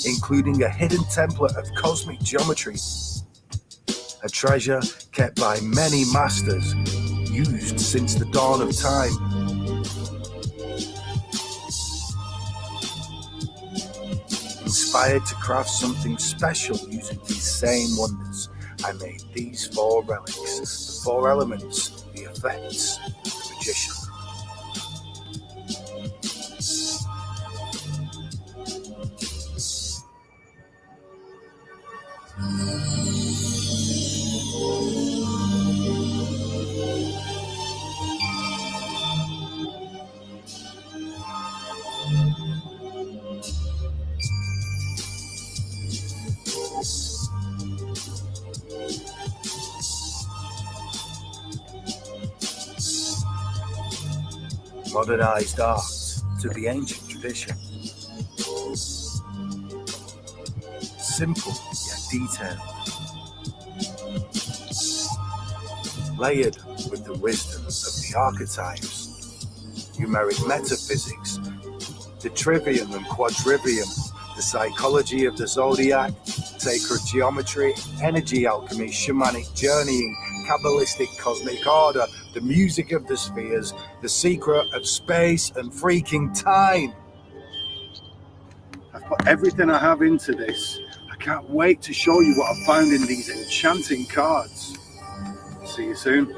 including a hidden template of cosmic geometry, a treasure kept by many masters, used since the dawn of time. Inspired to craft something special using these same wonders, I made these 4 relics, the 4 elements, the effects of the magician. Modernized art to the ancient tradition. Simple yet detailed. Layered with the wisdom of the archetypes. Numeric metaphysics. The trivium and quadrivium. The psychology of the zodiac. Sacred geometry. Energy alchemy. Shamanic journeying. Kabbalistic cosmic order. The music of the spheres, the secret of space and freaking time. I've put everything I have into this. I can't wait to show you what I found in these enchanting cards. See you soon.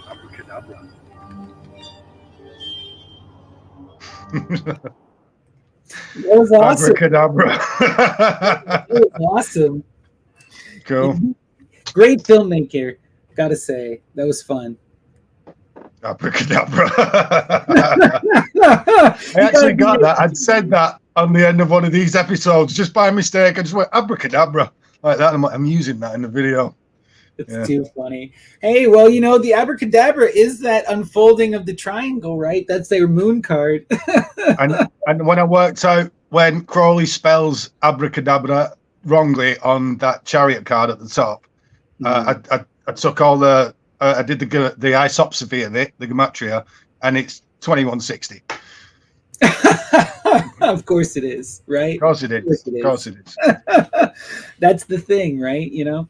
Abracadabra. That was awesome. Abracadabra. That was awesome. Cool. Great filmmaker, gotta say. That was fun. Abracadabra. I actually got that. I'd said that on the end of one of these episodes just by mistake. I just went abracadabra like that. I'm using that in the video. It's too funny. Hey, well, you know, the abracadabra is that unfolding of the triangle, right? That's their moon card. and when I worked out when Crowley spells abracadabra wrongly on that chariot card at the top, I took all the I did the isopsophy of it, the gematria, and it's 2160. Of course it is, right? Of course it is. Of course it is. That's the thing, right? You know,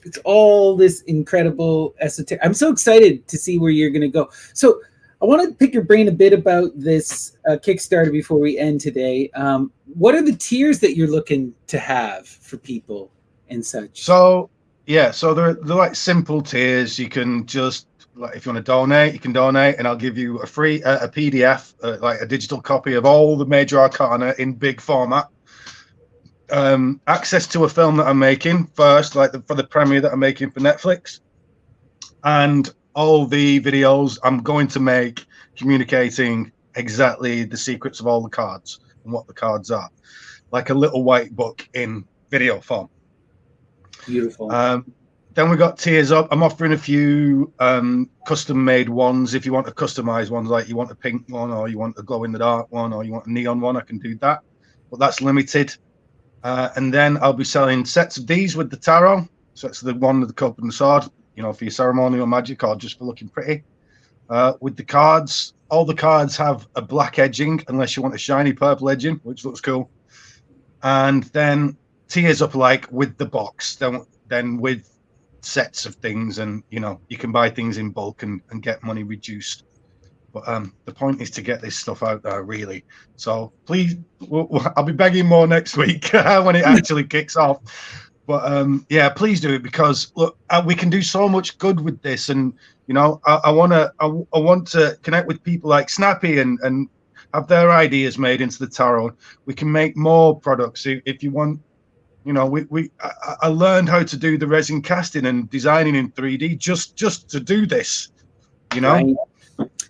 it's all this incredible esoteric. I'm so excited to see where you're going to go. So I want to pick your brain a bit about this Kickstarter before we end today. What are the tiers that you're looking to have for people and such? So they're like simple tiers. You can just, like, if you want to donate, you can donate, and I'll give you a free a PDF, like a digital copy of all the major arcana in big format. Access to a film that I'm making first, like for the premiere that I'm making for Netflix, and all the videos I'm going to make communicating exactly the secrets of all the cards and what the cards are, like a little white book in video form. Beautiful. Then we got tiers up. I'm offering a few custom made ones. If you want a customized one, like you want a pink one, or you want a glow in the dark one, or you want a neon one, I can do that, but that's limited. And then I'll be selling sets of these with the tarot. So it's the one with the cup and the sword, you know, for your ceremonial magic or just for looking pretty. With the cards, all the cards have a black edging, unless you want a shiny purple edging, which looks cool. And then tiers up, like with the box, then with sets of things, and you know, you can buy things in bulk and get money reduced. But the point is to get this stuff out there, really. So please, I'll be begging more next week when it actually kicks off. But yeah, please do it, because look, we can do so much good with this. And you know, I want to connect with people like Snappy and have their ideas made into the tarot. We can make more products if you want. You know, I learned how to do the resin casting and designing in 3D just to do this. You know, Right.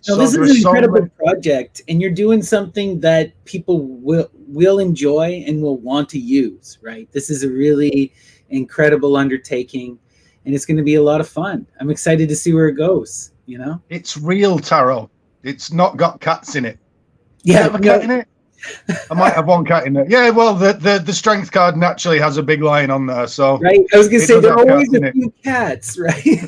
so No, this there is are an so incredible many- project, and you're doing something that people will enjoy and will want to use. Right. This is a really incredible undertaking, and it's going to be a lot of fun. I'm excited to see where it goes. You know, It's real tarot. It's not got cats in it. Does it yeah, have a no, cat in it? I might have one cat in there. Yeah, well, the strength card naturally has a big lion on there, so right. I was going to It say does there are have always cats in a it. few cats, right?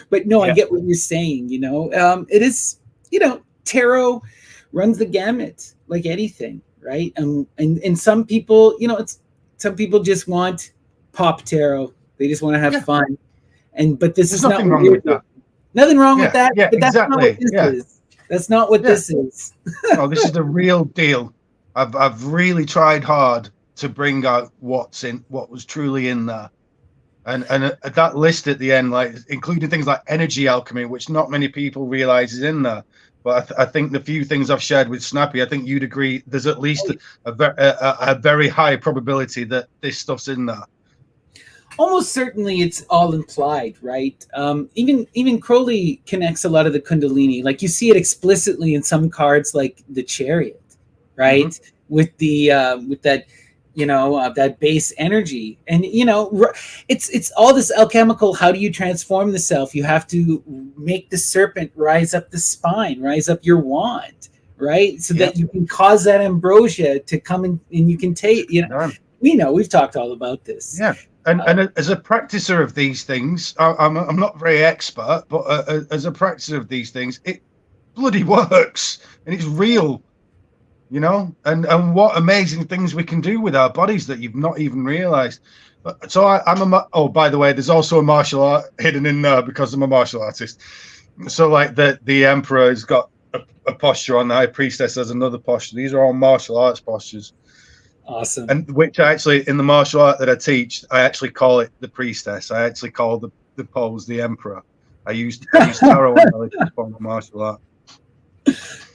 But no, I Yeah. get what you're saying. You know, it is. You know, tarot runs the gamut like anything, right? And some people, you know, some people just want pop tarot. They just want to have Yeah. fun. But this There's is not nothing what wrong we're with that. Nothing wrong with Yeah, that. yeah, But that's not what exactly, this yeah. is. That's not what Yeah. this is. No, this is the real deal. I've really tried hard to bring out what was truly in there, and that list at the end, like including things like energy alchemy, which not many people realize is in there. But I think the few things I've shared with Snappy, I think you'd agree there's at least a very high probability that this stuff's in there. Almost certainly it's all implied, right? Even Crowley connects a lot of the Kundalini. Like you see it explicitly in some cards, like the Chariot, right? With that, you know, that base energy, and you know, it's all this alchemical. How do you transform the self? You have to make the serpent rise up the spine, rise up your wand, right? So that you can cause that ambrosia to come in, and you can take. You know, we've talked all about this. Yeah. And as a practicer of these things, I'm not very expert, but as a practicer of these things, it bloody works and it's real, you know. And what amazing things we can do with our bodies that you've not even realized. So oh, by the way, there's also a martial art hidden in there because I'm a martial artist. So like the emperor has got a posture on, the high priestess has another posture. These are all martial arts postures. Awesome. And which actually in the martial art that I teach, I actually call it the priestess. I actually call the pose the emperor. I use tarot analogy to form a martial art.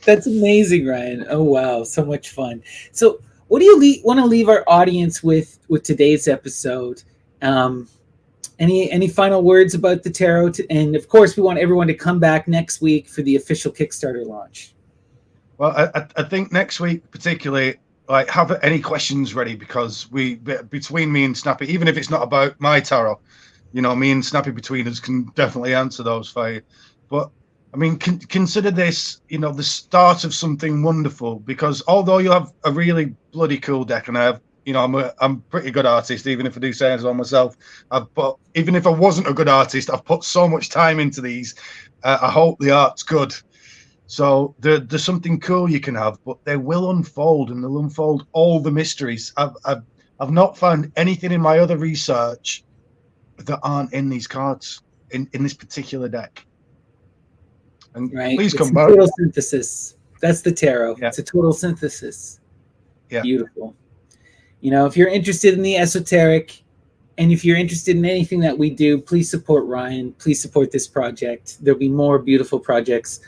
That's amazing, Ryan. Oh wow, so much fun. So what do you want to leave our audience with today's episode? Any final words about the tarot? And of course, we want everyone to come back next week for the official Kickstarter launch. Well, I think next week particularly, like, have any questions ready, because between me and Snappy, even if it's not about my tarot, you know, me and Snappy between us can definitely answer those for you. But I mean, consider this, you know, the start of something wonderful, because although you have a really bloody cool deck, and I have, you know, I'm a pretty good artist, even if I do say so myself. Even if I wasn't a good artist, I've put so much time into these. I hope the art's good. So there's something cool you can have, but they will unfold, and they'll unfold all the mysteries. I've not found anything in my other research that aren't in these cards in this particular deck. And right, please it's come a back. total synthesis. That's the tarot. Yeah. It's a total synthesis. Yeah. Beautiful. You know, if you're interested in the esoteric, and if you're interested in anything that we do, please support Ryan. Please support this project. There'll be more beautiful projects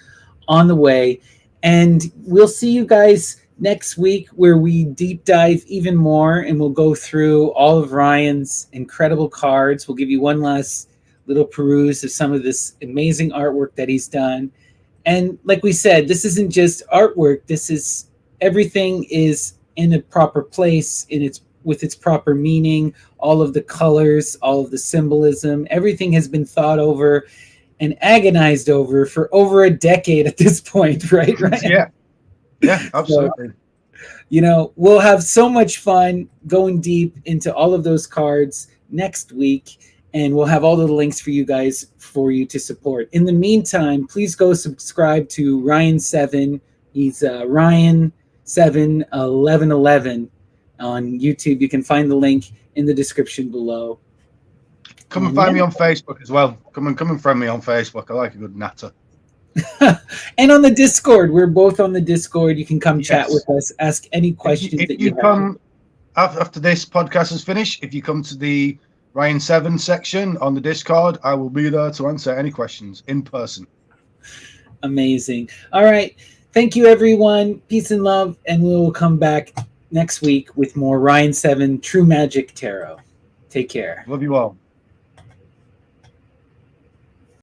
on the way, and we'll see you guys next week, where we deep dive even more, and we'll go through all of Ryan's incredible cards. We'll give you one last little peruse of some of this amazing artwork that he's done. And like we said, this isn't just artwork. This is everything is in a proper place, with its proper meaning, all of the colors, all of the symbolism, everything has been thought over and agonized over for over a decade at this point, right? Yeah, absolutely. So, you know, we'll have so much fun going deep into all of those cards next week, and we'll have all the links for you guys for you to support. In the meantime, please go subscribe to Ryan7. He's Ryan71111 on YouTube. You can find the link in the description below. Come and find me on Facebook as well. Come and friend me on Facebook. I like a good natter. And on the Discord, we're both on the Discord. You can come chat with us, ask any questions if that you you come have. After this podcast is finished, if you come to the Ryan 7 section on the Discord, I will be there to answer any questions in person. Amazing. All right. Thank you, everyone. Peace and love. And we will come back next week with more Ryan 7 True Magic Tarot. Take care. Love you all.